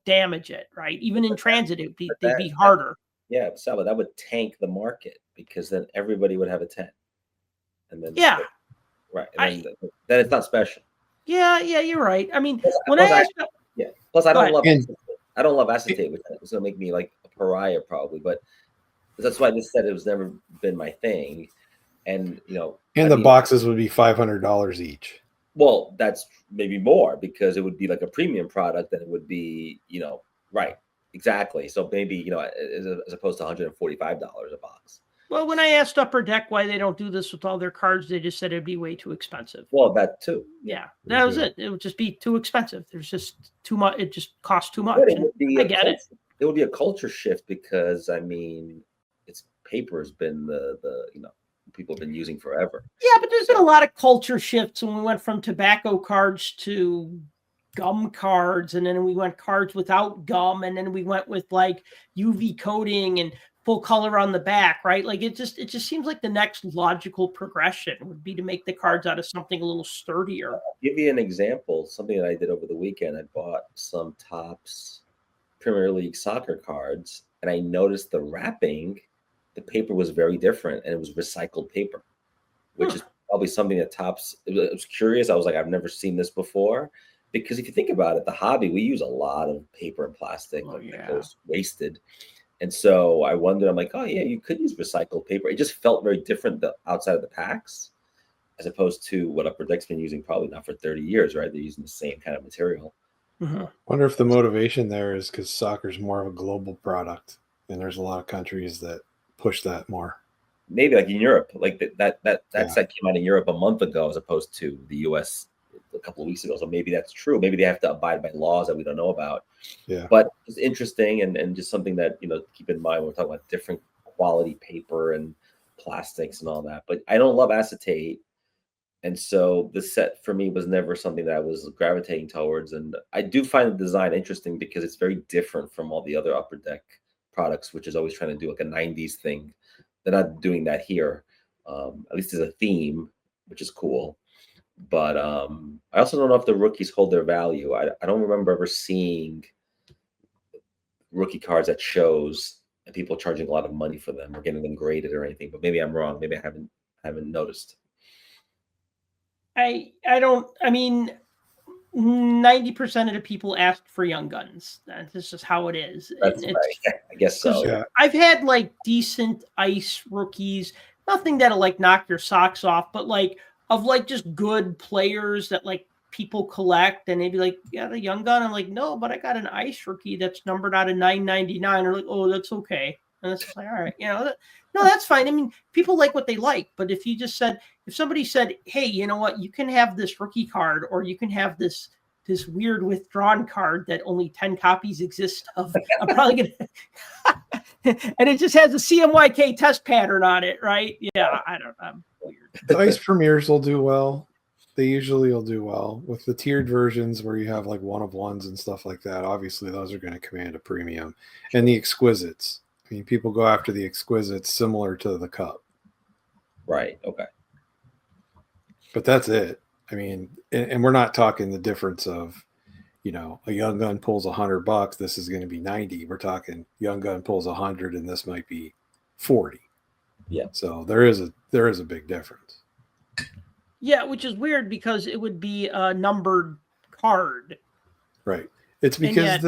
damage it, right? Even in transit, they'd be harder. Yeah, so that would tank the market because then everybody would have a 10. And then right. And then it's not special. Yeah, you're right. I mean, Plus I don't love acetate, which is gonna make me like a pariah probably, but that's why I just said it was never been my thing. And the boxes would be $500 each. Well, that's maybe more because it would be like a premium product and it would be, right. Exactly. So maybe, as opposed to $145 a box. Well, when I asked Upper Deck why they don't do this with all their cards, they just said it'd be way too expensive. Well, that too. Yeah, that was it. It would just be too expensive. There's just too much. It just costs too much. I get it. It would be a culture shift because, I mean, paper has been the people have been using forever. Yeah, but there's been a lot of culture shifts when we went from tobacco cards to gum cards, and then we went cards without gum, and then we went with like UV coating and full color on the back, right? Like it just seems like the next logical progression would be to make the cards out of something a little sturdier. I'll give you an example, something that I did over the weekend. I bought some Topps Premier League soccer cards, and I noticed the wrapping, the paper was very different, and it was recycled paper, which is probably something that Topps, it was curious. I was like, I've never seen this before. Because if you think about it, the hobby, we use a lot of paper and plastic that goes wasted. And so I wondered, I'm like, oh yeah, you could use recycled paper. It just felt very different outside of the packs, as opposed to what Upper Deck's been using probably now for 30 years, right? They're using the same kind of material. Wonder if the motivation there is because soccer's more of a global product, and there's a lot of countries that push that more. Maybe like in Europe, like that set came out in Europe a month ago, as opposed to the US a couple of weeks ago. So maybe that's true. Maybe they have to abide by laws that we don't know about. Yeah. But it's interesting and just something that, keep in mind when we're talking about different quality paper and plastics and all that. But I don't love acetate. And so the set for me was never something that I was gravitating towards. And I do find the design interesting because it's very different from all the other Upper Deck products, which is always trying to do like a 90s thing. They're not doing that here. At least as a theme, which is cool. But I also don't know if the rookies hold their value. I don't remember ever seeing rookie cards at shows and people charging a lot of money for them or getting them graded or anything. But maybe I'm wrong. Maybe I haven't noticed. I don't. I mean, 90% of the people asked for Young Guns. That's just how it is. That's right. I guess so. Yeah. I've had like decent ice rookies, nothing that'll like knock your socks off, but like of like just good players that like people collect, and they'd be like, "Yeah, the Young Gun." I'm like, "No, but I got an ice rookie that's numbered out of 999." Or like, "Oh, that's okay." And it's like, all right, no, that's fine. I mean, people like what they like, but if somebody said, "Hey, you know what? You can have this rookie card, or you can have this weird withdrawn card that only 10 copies exist of," I'm probably gonna, and it just has a CMYK test pattern on it, right? Yeah, I'm weird. The ice premieres will do well. They usually will do well with the tiered versions where you have like one of ones and stuff like that. Obviously, those are going to command a premium, and the exquisites. I mean, people go after the exquisites similar to the cup. Right. Okay. But that's it. I mean, and we're not talking the difference of, a Young Gun pulls $100. This is going to be 90. We're talking Young Gun pulls 100, and this might be 40. Yeah. So there is a big difference. Yeah, which is weird because it would be a numbered card. Right. It's because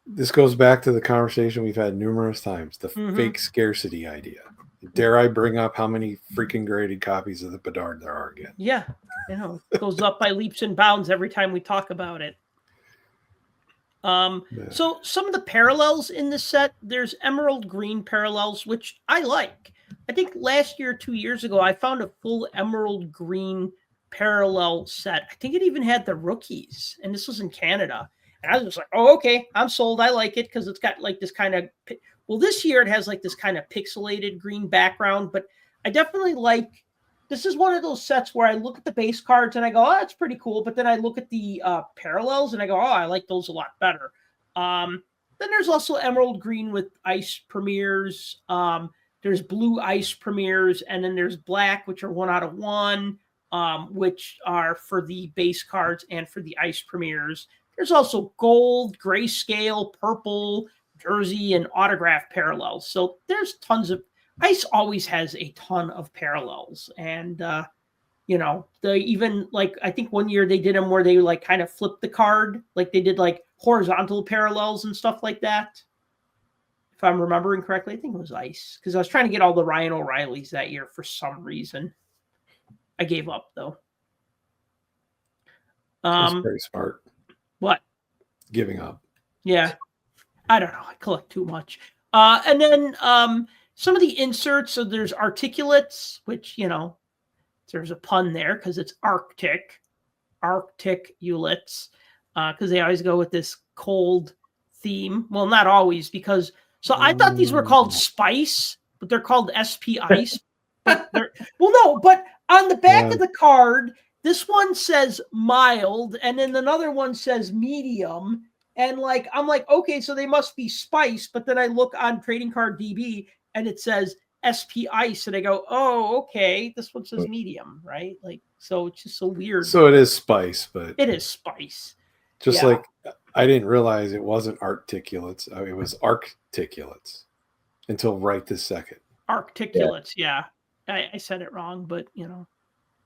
this goes back to the conversation we've had numerous times, the fake scarcity idea. Dare I bring up how many freaking graded copies of the Bedard there are again? Yeah, it goes up by leaps and bounds every time we talk about it. So some of the parallels in this set, there's emerald green parallels, which I like. I think last year, 2 years ago, I found a full emerald green parallel set. I think it even had the rookies, and this was in Canada. And I was just like, oh, okay, I'm sold. I like it because it's got like this kind of, well, this year it has like this kind of pixelated green background, but I definitely like, this is one of those sets where I look at the base cards and I go, oh, that's pretty cool. But then I look at the parallels and I go, oh, I like those a lot better. Then there's also emerald green with ice premieres. There's blue ice premieres, and then there's black, which are 1 out of 1, which are for the base cards and for the ice premieres. There's also gold, grayscale, purple, jersey, and autograph parallels. So there's tons of ice. Always has a ton of parallels, and they even like I think one year they did them where they like kind of flipped the card, like they did like horizontal parallels and stuff like that. If I'm remembering correctly, I think it was ice because I was trying to get all the Ryan O'Reillys that year for some reason. I gave up though. That's very smart. What? Giving up. Yeah. I don't know. I collect too much. And then some of the inserts, so there's articulates, which, there's a pun there because it's Arctic ulits, because they always go with this cold theme. Well, not always, because, so I thought these were called Spice, but they're called SP Ice. But but on the back of the card, this one says mild, and then another one says medium. And like, I'm like, okay, so they must be Spice. But then I look on Trading Card DB and it says SP Ice. And I go, oh, okay, this one says medium, right? Like, so it's just so weird. So it is Spice, but it is Spice. Just like I didn't realize it wasn't articulates. It was articulates until right this second. Articulates, yeah. I said it wrong, but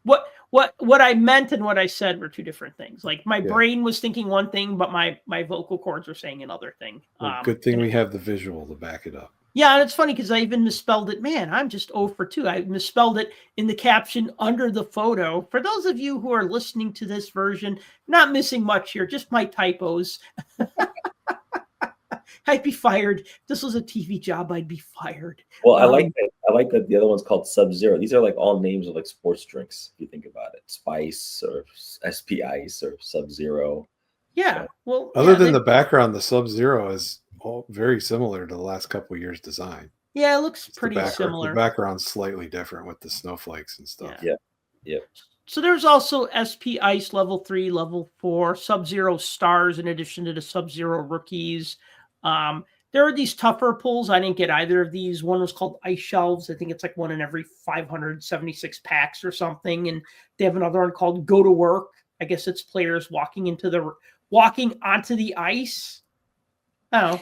what I meant and what I said were two different things. Like my Yeah. brain was thinking one thing, but my vocal cords were saying another thing. Well, good thing we have the visual to back it up. Yeah, and it's funny because I even misspelled it. Man, I'm just 0 for 2. I misspelled it in the caption under the photo. For those of you who are listening to this version, not missing much here, just my typos. I'd be fired. If this was a TV job, I'd be fired. Well, I like that. I like that the other one's called Sub-Zero. These are like all names of like sports drinks, if you think about it. Spice or SP Ice or Sub-Zero. Yeah. Well, other than the background, the Sub-Zero is all very similar to the last couple of years' design. Yeah, it looks pretty similar. The background's slightly different with the snowflakes and stuff. Yeah. So there's also SP Ice Level 3, Level 4, Sub-Zero Stars in addition to the Sub-Zero Rookies. There are these tougher pulls. I didn't get either of these. One was called Ice Shelves. I think it's like one in every 576 packs or something. And they have another one called Go to Work. I guess it's players walking onto the ice. Oh,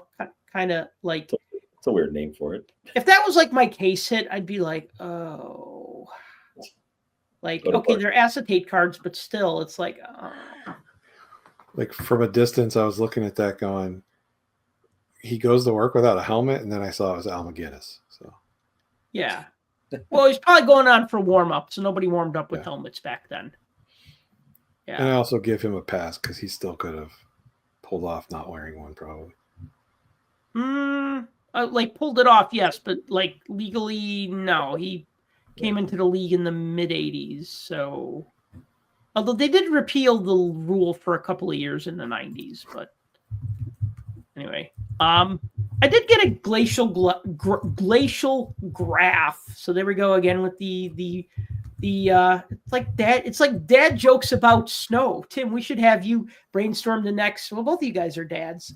kind of like. It's a weird name for it. If that was like my case hit, I'd be like, oh. Like, okay, they're acetate cards, but still, it's like. Like from a distance, I was looking at that going, he goes to work without a helmet, and then I saw it was Al McGinnis. So, yeah. Well, he's probably going on for warm-up, so nobody warmed up with helmets back then. Yeah. And I also give him a pass because he still could have pulled off not wearing one, probably. Like pulled it off, yes, but like legally, no. He came into the league in the mid-'80s, so although they did repeal the rule for a couple of years in the 90s, but anyway. I did get a glacial graph. So there we go again with the it's like dad jokes about snow. Tim, we should have you brainstorm the next. Well, both of you guys are dads.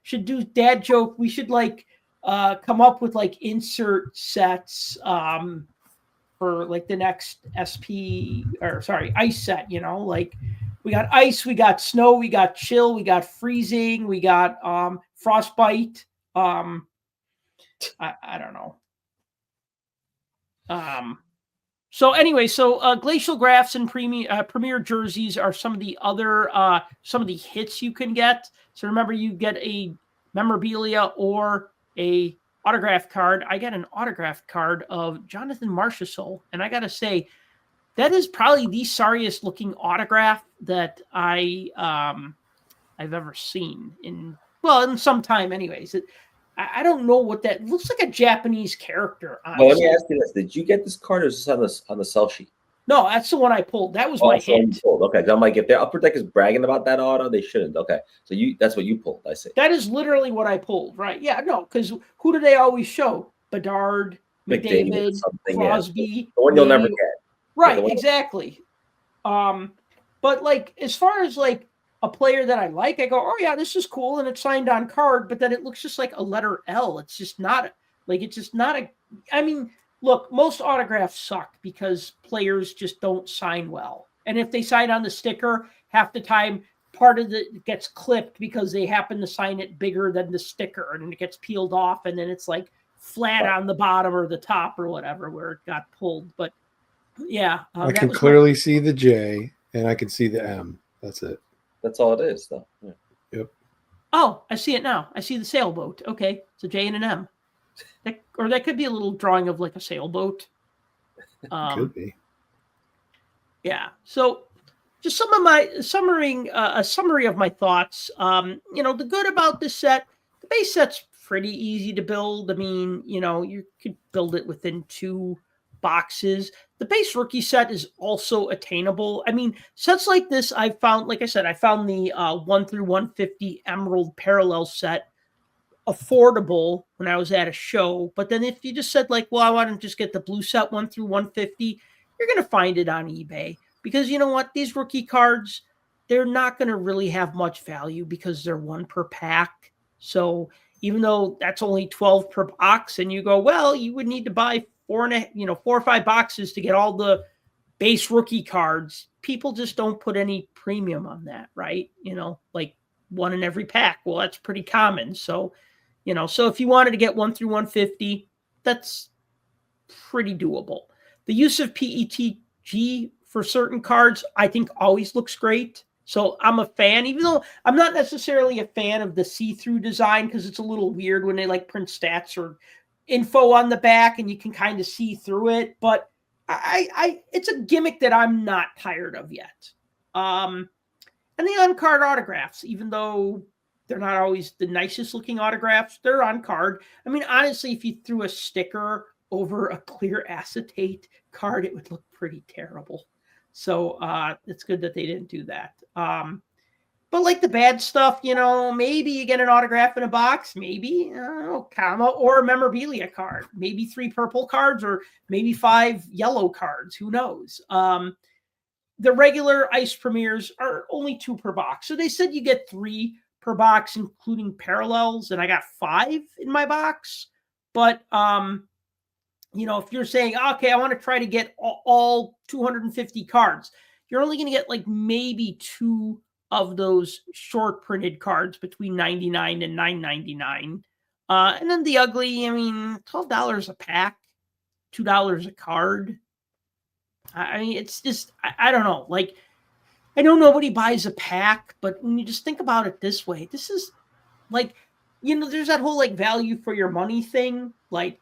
Should do dad joke. We should come up with like insert sets for like the next ice set. You know, like we got ice, we got snow, we got chill, we got freezing, we got frostbite. I don't know. So anyway, glacial graphs and premier jerseys are some of the other some of the hits you can get. So remember, you get a memorabilia or a autograph card. I got an autograph card of Jonathan Marchessault, and I gotta say, that is probably the sorriest looking autograph that I've ever seen in some time. Anyways, I don't know what that looks like. A Japanese character. Well, let me ask you this: did you get this card, or is this on the sell sheet? No, that's the one I pulled. That was my hit. Okay, I'm like, if their upper deck is bragging about that auto, they shouldn't. Okay, so that's what you pulled. I see. That is literally what I pulled, right? Yeah, no, because who do they always show? Bedard, McDavid, Crosby. The one you'll never get. Right, exactly. But like as far as like a player that I like, I go, oh yeah, this is cool, and it's signed on card, but then it looks just like a letter L. It's just not I mean, look, most autographs suck because players just don't sign well. And if they sign on the sticker, half the time part of it gets clipped because they happen to sign it bigger than the sticker, and it gets peeled off, and then it's like flat on the bottom or the top or whatever where it got pulled. But yeah, I can clearly see the J and I can see the M. That's it. That's all it is, though. Yeah. Yep. Oh, I see it now. I see the sailboat. Okay, it's a J and an M. That could be a little drawing of like a sailboat. Could be. Yeah. So, just some of my a summary of my thoughts. The good about this set, the base set's pretty easy to build. I mean, you could build it within 2 boxes. The base rookie set is also attainable. I mean, sets like this, I found the 1 through 150 Emerald Parallel set affordable when I was at a show. But then if you just said like, well, I want to just get the blue set 1 through 150, you're going to find it on eBay because you know what? These rookie cards, they're not going to really have much value because they're 1 per pack. So even though that's only 12 per box and you go, well, you would need to buy 4 or 5 boxes to get all the base rookie cards. People just don't put any premium on that, right? Like 1 in every pack. Well, that's pretty common. So, so if you wanted to get 1 through 150, that's pretty doable. The use of PETG for certain cards, I think always looks great. So I'm a fan, even though I'm not necessarily a fan of the see-through design because it's a little weird when they like print stats or info on the back and you can kind of see through it. But I it's a gimmick that I'm not tired of yet. And the on-card autographs, even though they're not always the nicest looking autographs, they're on card. I mean, honestly, if you threw a sticker over a clear acetate card, it would look pretty terrible. So it's good that they didn't do that. But like the bad stuff, maybe you get an autograph in a box, maybe, comma, or a memorabilia card, maybe 3 purple cards or maybe 5 yellow cards. Who knows? The regular ice premieres are only 2 per box. So they said you get 3 per box, including parallels, and I got 5 in my box. But, if you're saying, okay, I want to try to get all 250 cards, you're only going to get like maybe 2 of those short printed cards between $99 and $9.99. And then the ugly, I mean, $12 a pack, $2 a card. I mean, it's just, I don't know. Like, I know nobody buys a pack, but when you just think about it this way, this is like, there's that whole like value for your money thing. Like,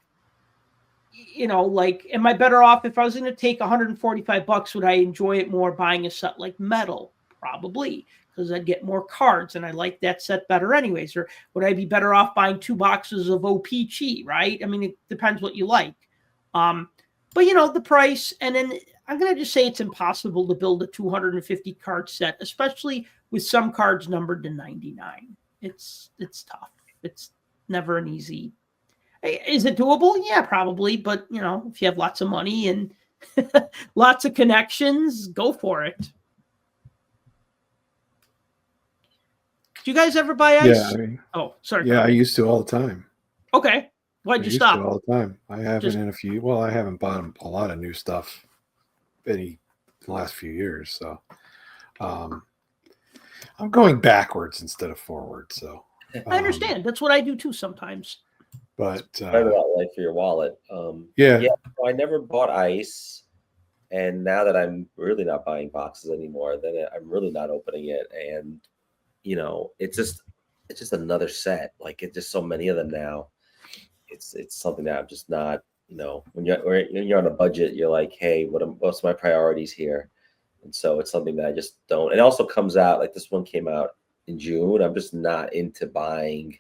like, am I better off if I was going to take $145? Would I enjoy it more buying a set like Metal? Probably, because I'd get more cards and I like that set better anyways. Or would I be better off buying 2 boxes of OPG, right? I mean, it depends what you like. But the price, and then I'm going to just say it's impossible to build a 250 card set, especially with some cards numbered to 99. It's tough. It's never an easy. Is it doable? Yeah, probably. But, if you have lots of money and lots of connections, go for it. Do you guys ever buy ice? Yeah. I mean, sorry. Yeah, I used to all the time. Okay. Why'd you stop? All the time. I haven't in a few. Well, I haven't bought a lot of new stuff in the last few years. So I'm going backwards instead of forward. So I understand. That's what I do too sometimes. But better about life for your wallet. Yeah. I never bought ice, and now that I'm really not buying boxes anymore, then I'm really not opening it, and it's just another set. Like, it's just so many of them now. It's something that I'm just not. When you're on a budget, you're like, hey, what's my priorities here? And so it's something that I just don't. It also comes out like this one came out in June. I'm just not into buying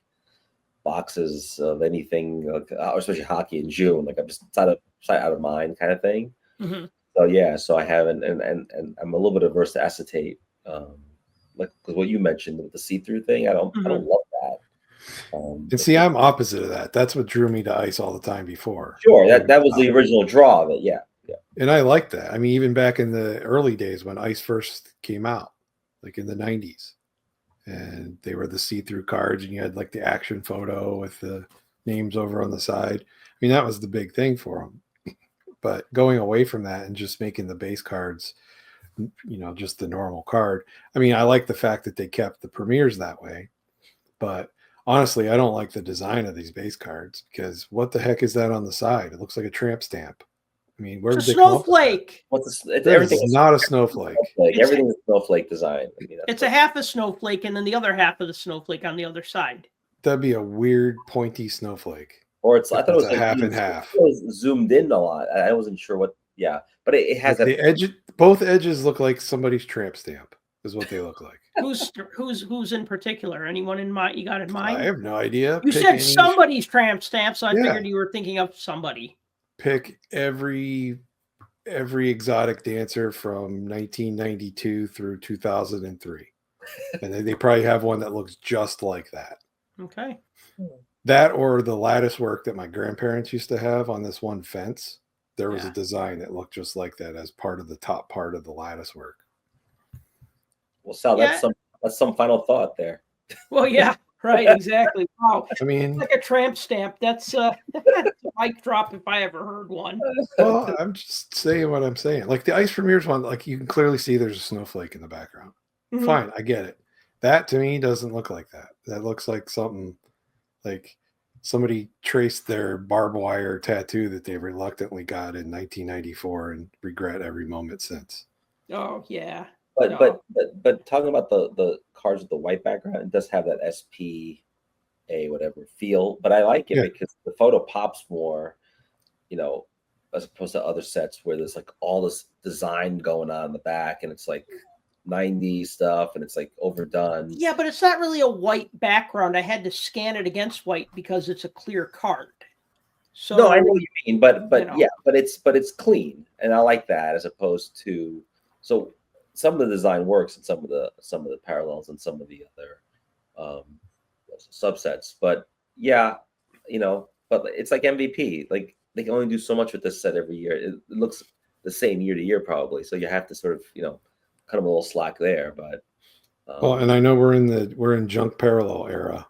boxes of anything, especially hockey in June. Like, I'm just out of mind kind of thing. Mm-hmm. So I haven't, and I'm a little bit averse to acetate. Like what you mentioned with the see-through thing, I don't love that. And see, I'm opposite of that. That's what drew me to ice all the time before. Sure, that was the original draw of it. Yeah. And I like that. I mean, even back in the early days when ice first came out, like in the 90s, and they were the see-through cards, and you had like the action photo with the names over on the side. I mean, that was the big thing for them. But going away from that and just making the base cards, just the normal card. I mean, I like the fact that they kept the premieres that way, but honestly, I don't like the design of these base cards because what the heck is that on the side? It looks like a tramp stamp. I mean, where it's did a snowflake. Everything is not a snowflake. Everything is snowflake design. I mean, it's a half a snowflake and then the other half of the snowflake on the other side. That'd be a weird pointy snowflake. Or I thought it was a half and half. It was zoomed in a lot. I wasn't sure what. Yeah, but it has the edge. Both edges look like somebody's tramp stamp. Is what they look like. Who's in particular? Anyone in mind? You got in mind? I have no idea. You said somebody's tramp stamp, so I figured you were thinking of somebody. Pick every exotic dancer from 1992 through 2003, and they probably have one that looks just like that. Okay. That or the lattice work that my grandparents used to have on this one fence. There was a design that looked just like that as part of the top part of the lattice work. Well, Sal, that's some final thought there. Well, yeah, right, exactly. Wow. I mean, it's like a tramp stamp. That's a mic drop if I ever heard one. Well, I'm just saying what I'm saying. Like the Ice Premieres one, like you can clearly see there's a snowflake in the background. Mm-hmm. Fine, I get it. That to me doesn't look like that. That looks like something like somebody traced their barbed wire tattoo that they reluctantly got in 1994 and regret every moment since. Oh yeah. But No. but talking about the cards with the white background, it does have that SPA whatever feel. But I like it Yeah. because the photo pops more, you know, as opposed to other sets where there's like all this design going on in the back, and it's like 90s stuff, and it's like overdone. Yeah, but it's not really a white background. I had to scan it against white because it's a clear card. So No, I know what you mean, but you know. yeah, but it's clean, and I like that as opposed to so some of the design works and some of the parallels and some of the other um, subsets. But yeah, but it's like MVP. Like they can only do so much with this set every year. It looks the same year to year probably, so you have to sort of cut them a little slack there. But Well, and I know we're in junk parallel era,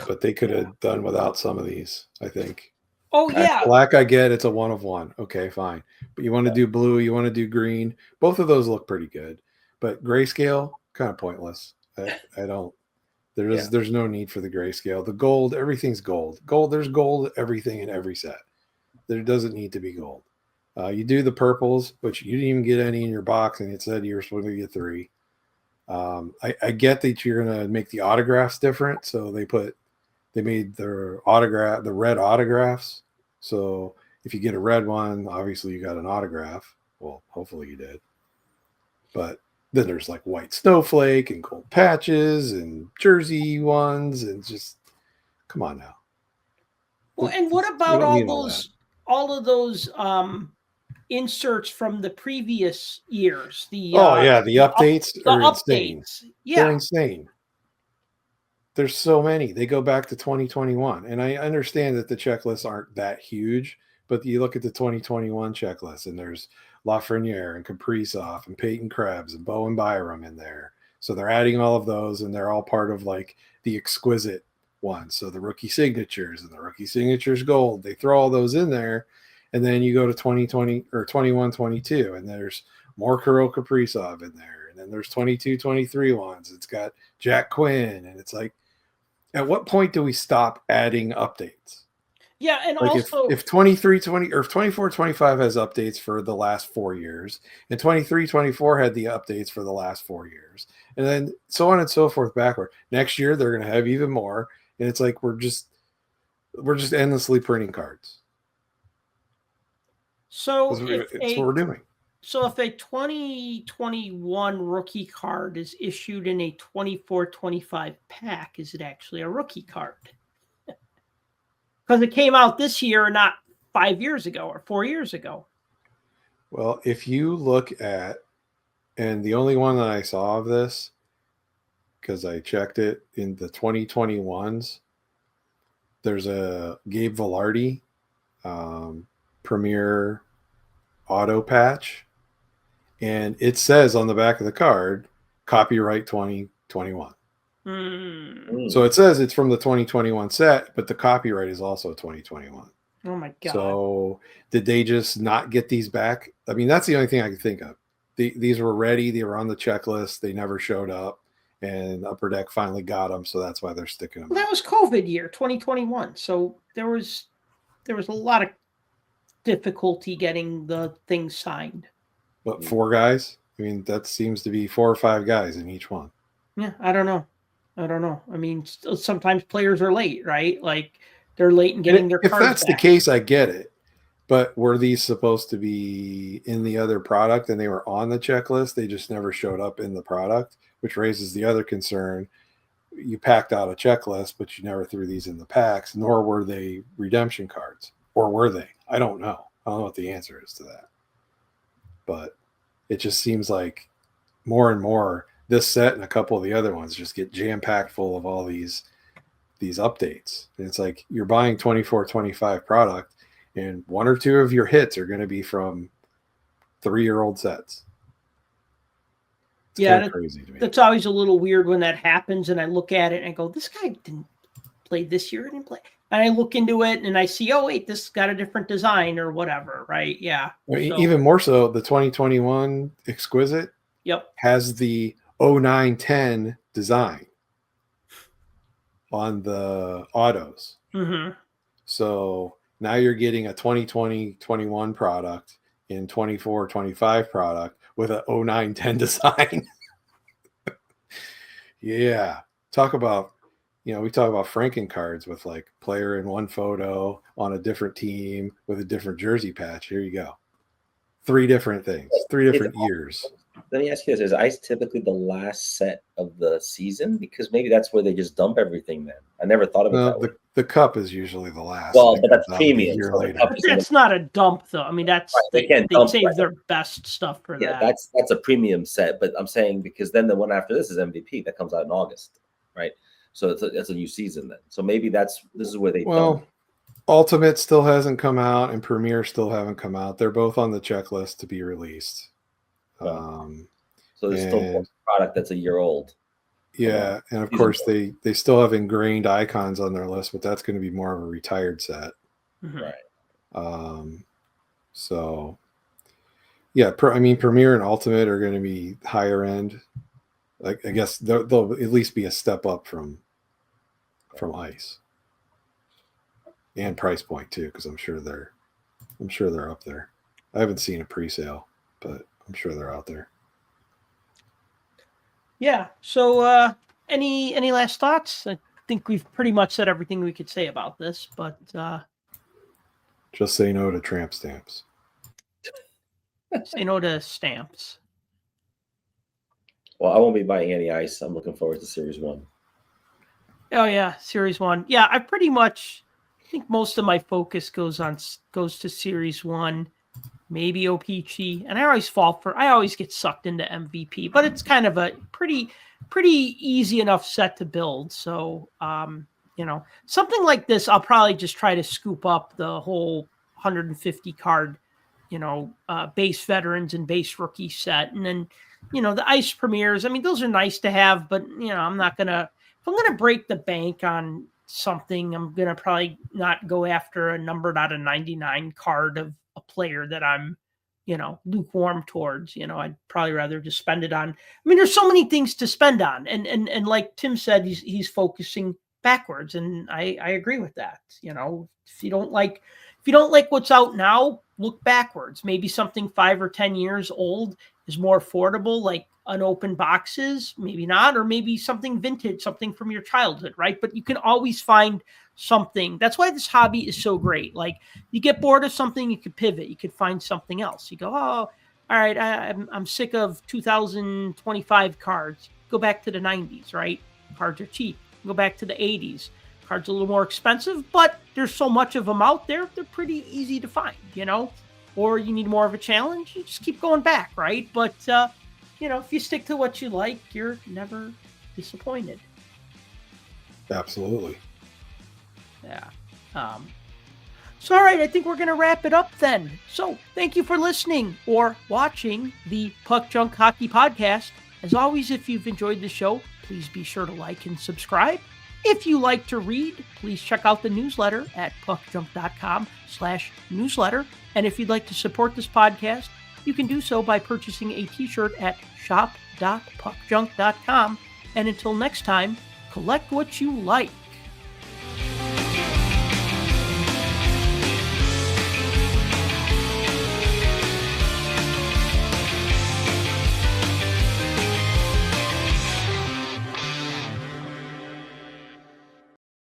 but they could have done without some of these, I think. Oh yeah. Black, I get it's a 1 of 1. Okay, fine. But you want to do blue, you want to do green. Both of those look pretty good. But grayscale, kind of pointless. I don't. There's no need for the grayscale. The gold, everything's gold. There's gold everything in every set. There doesn't need to be gold. You do the purples, which you didn't even get any in your box, and it said you were supposed to get 3. I get that you're gonna make the autographs different, so they made the red autographs. So if you get a red one, obviously you got an autograph. Well, hopefully you did. But then there's like white snowflake and gold patches and jersey ones, and just come on now. Well, and what about all of those inserts from the previous years? The updates the are updates. insane. Yeah. They're insane. There's so many. They go back to 2021. And I understand that the checklists aren't that huge, but you look at the 2021 checklist and there's Lafreniere and Kaprizov and Peyton Krebs and Bowen Byram in there. So they're adding all of those, and they're all part of like the exquisite ones. So the rookie signatures and the rookie signatures gold, they throw all those in there. And then you go to 2020 or 21, 22, and there's more Kirill Kaprizov in there. And then there's 22, 23 ones. It's got Jack Quinn. And it's like, at what point do we stop adding updates? Yeah, and like also if 23, 20 or if 24, 25 has updates for the last 4 years, and 23, 24 had the updates for the last 4 years, and then so on and so forth backward. Next year they're going to have even more, and it's like we're just endlessly printing cards. So It's what we're doing. So if a 2021 rookie card is issued in a 24-25 pack, is it actually a rookie card? Because it came out this year, not 5 years ago or 4 years ago. Well, if you look at, and the only one that I saw of this, because I checked it in the 2021s, there's a Gabe Velarde Premier Auto patch. And it says on the back of the card, copyright 2021. So it says it's from the 2021 set, but the copyright is also 2021. Oh my God. So did they just not get these back? I mean, that's the only thing I can think of. These were ready. They were on the checklist. They never showed up, and Upper Deck finally got them. So that's why they're sticking them. Well, that was COVID year, 2021. So there was a lot of difficulty getting the things signed. But 4 guys? I mean, that seems to be 4 or 5 guys in each one. Yeah, I don't know. I mean, sometimes players are late, right? Like they're late in getting their cards back. If that's the case, I get it. But were these supposed to be in the other product and they were on the checklist? They just never showed up in the product, which raises the other concern. You packed out a checklist, but you never threw these in the packs, nor were they redemption cards. Or were they? I don't know. I don't know what the answer is to that. But it just seems like more and more this set and a couple of the other ones just get jam-packed full of all these updates. And it's like you're buying 24, 25 product, and 1 or 2 of your hits are going to be from 3-year-old sets. It's crazy to me. That's always a little weird when that happens, and I look at it and I go, this guy didn't play this year, didn't play. And I look into it and I see, oh wait, this got a different design or whatever, right? Yeah. Even more so, the 2021 Exquisite has the 0910 design on the autos. Mm-hmm. So now you're getting a 2020-21 product in 24-25 product with a 09-10 design. Yeah. Talk about, we talk about Franken cards with like player in one photo on a different team with a different jersey patch. Here you go. 3 different things, 3 different years. Let me ask you this: is ice typically the last set of the season? Because maybe that's where they just dump everything. Then I never thought of it that way. The cup is usually the last. Well, but that's premium. A year So later. But that's not a dump, though. I mean, that's Right, they save their best stuff for that. That's a premium set. But I'm saying because then the one after this is MVP that comes out in August, right? So that's a new season then. So maybe this is where they dump. Ultimate still hasn't come out and Premier still haven't come out. They're both on the checklist to be released. So there's still a product that's a year old. Yeah, and of course they still have ingrained icons on their list, but that's going to be more of a retired set. Right. So yeah, Premier and Ultimate are going to be higher end. Like I guess they'll at least be a step up from Ice. And price point too, because I'm sure they're up there. I haven't seen a pre-sale, but I'm sure they're out there. Yeah. So any last thoughts? I think we've pretty much said everything we could say about this, but just say no to tramp stamps. Say no to stamps. Well, I won't be buying any ice. I'm looking forward to Series 1. Oh yeah, Series 1. Yeah, I think most of my focus goes to Series 1, maybe OPC, and I always get sucked into MVP, but it's kind of a pretty easy enough set to build. So, something like this, I'll probably just try to scoop up the whole 150 card, base veterans and base rookie set. And then, the ice premieres, I mean, those are nice to have, but if I'm going to break the bank on something, I'm going to probably not go after a numbered out of 99 card of a player that I'm, lukewarm towards. I'd probably rather just spend it on. I mean, there's so many things to spend on, and like Tim said, he's focusing backwards, and I agree with that. If you don't like what's out now, look backwards. Maybe something 5 or 10 years old is more affordable, like unopened boxes, maybe not, or maybe something vintage, something from your childhood, right? But you can always find something. That's why this hobby is so great. Like, you get bored of something, you could pivot, you could find something else. You go, oh, all right, I'm sick of 2025 cards. Go back to the 90s, right? Cards are cheap. Go back to the 80s. Cards are a little more expensive, but there's so much of them out there, they're pretty easy to find, Or you need more of a challenge, you just keep going back, right? But if you stick to what you like, you're never disappointed. Absolutely. Yeah. So, all right, I think we're going to wrap it up then. So, thank you for listening or watching the Puck Junk Hockey Podcast. As always, if you've enjoyed the show, please be sure to like and subscribe. If you like to read, please check out the newsletter at puckjunk.com/newsletter. And if you'd like to support this podcast, you can do so by purchasing a t-shirt at shop.puckjunk.com. And until next time, collect what you like.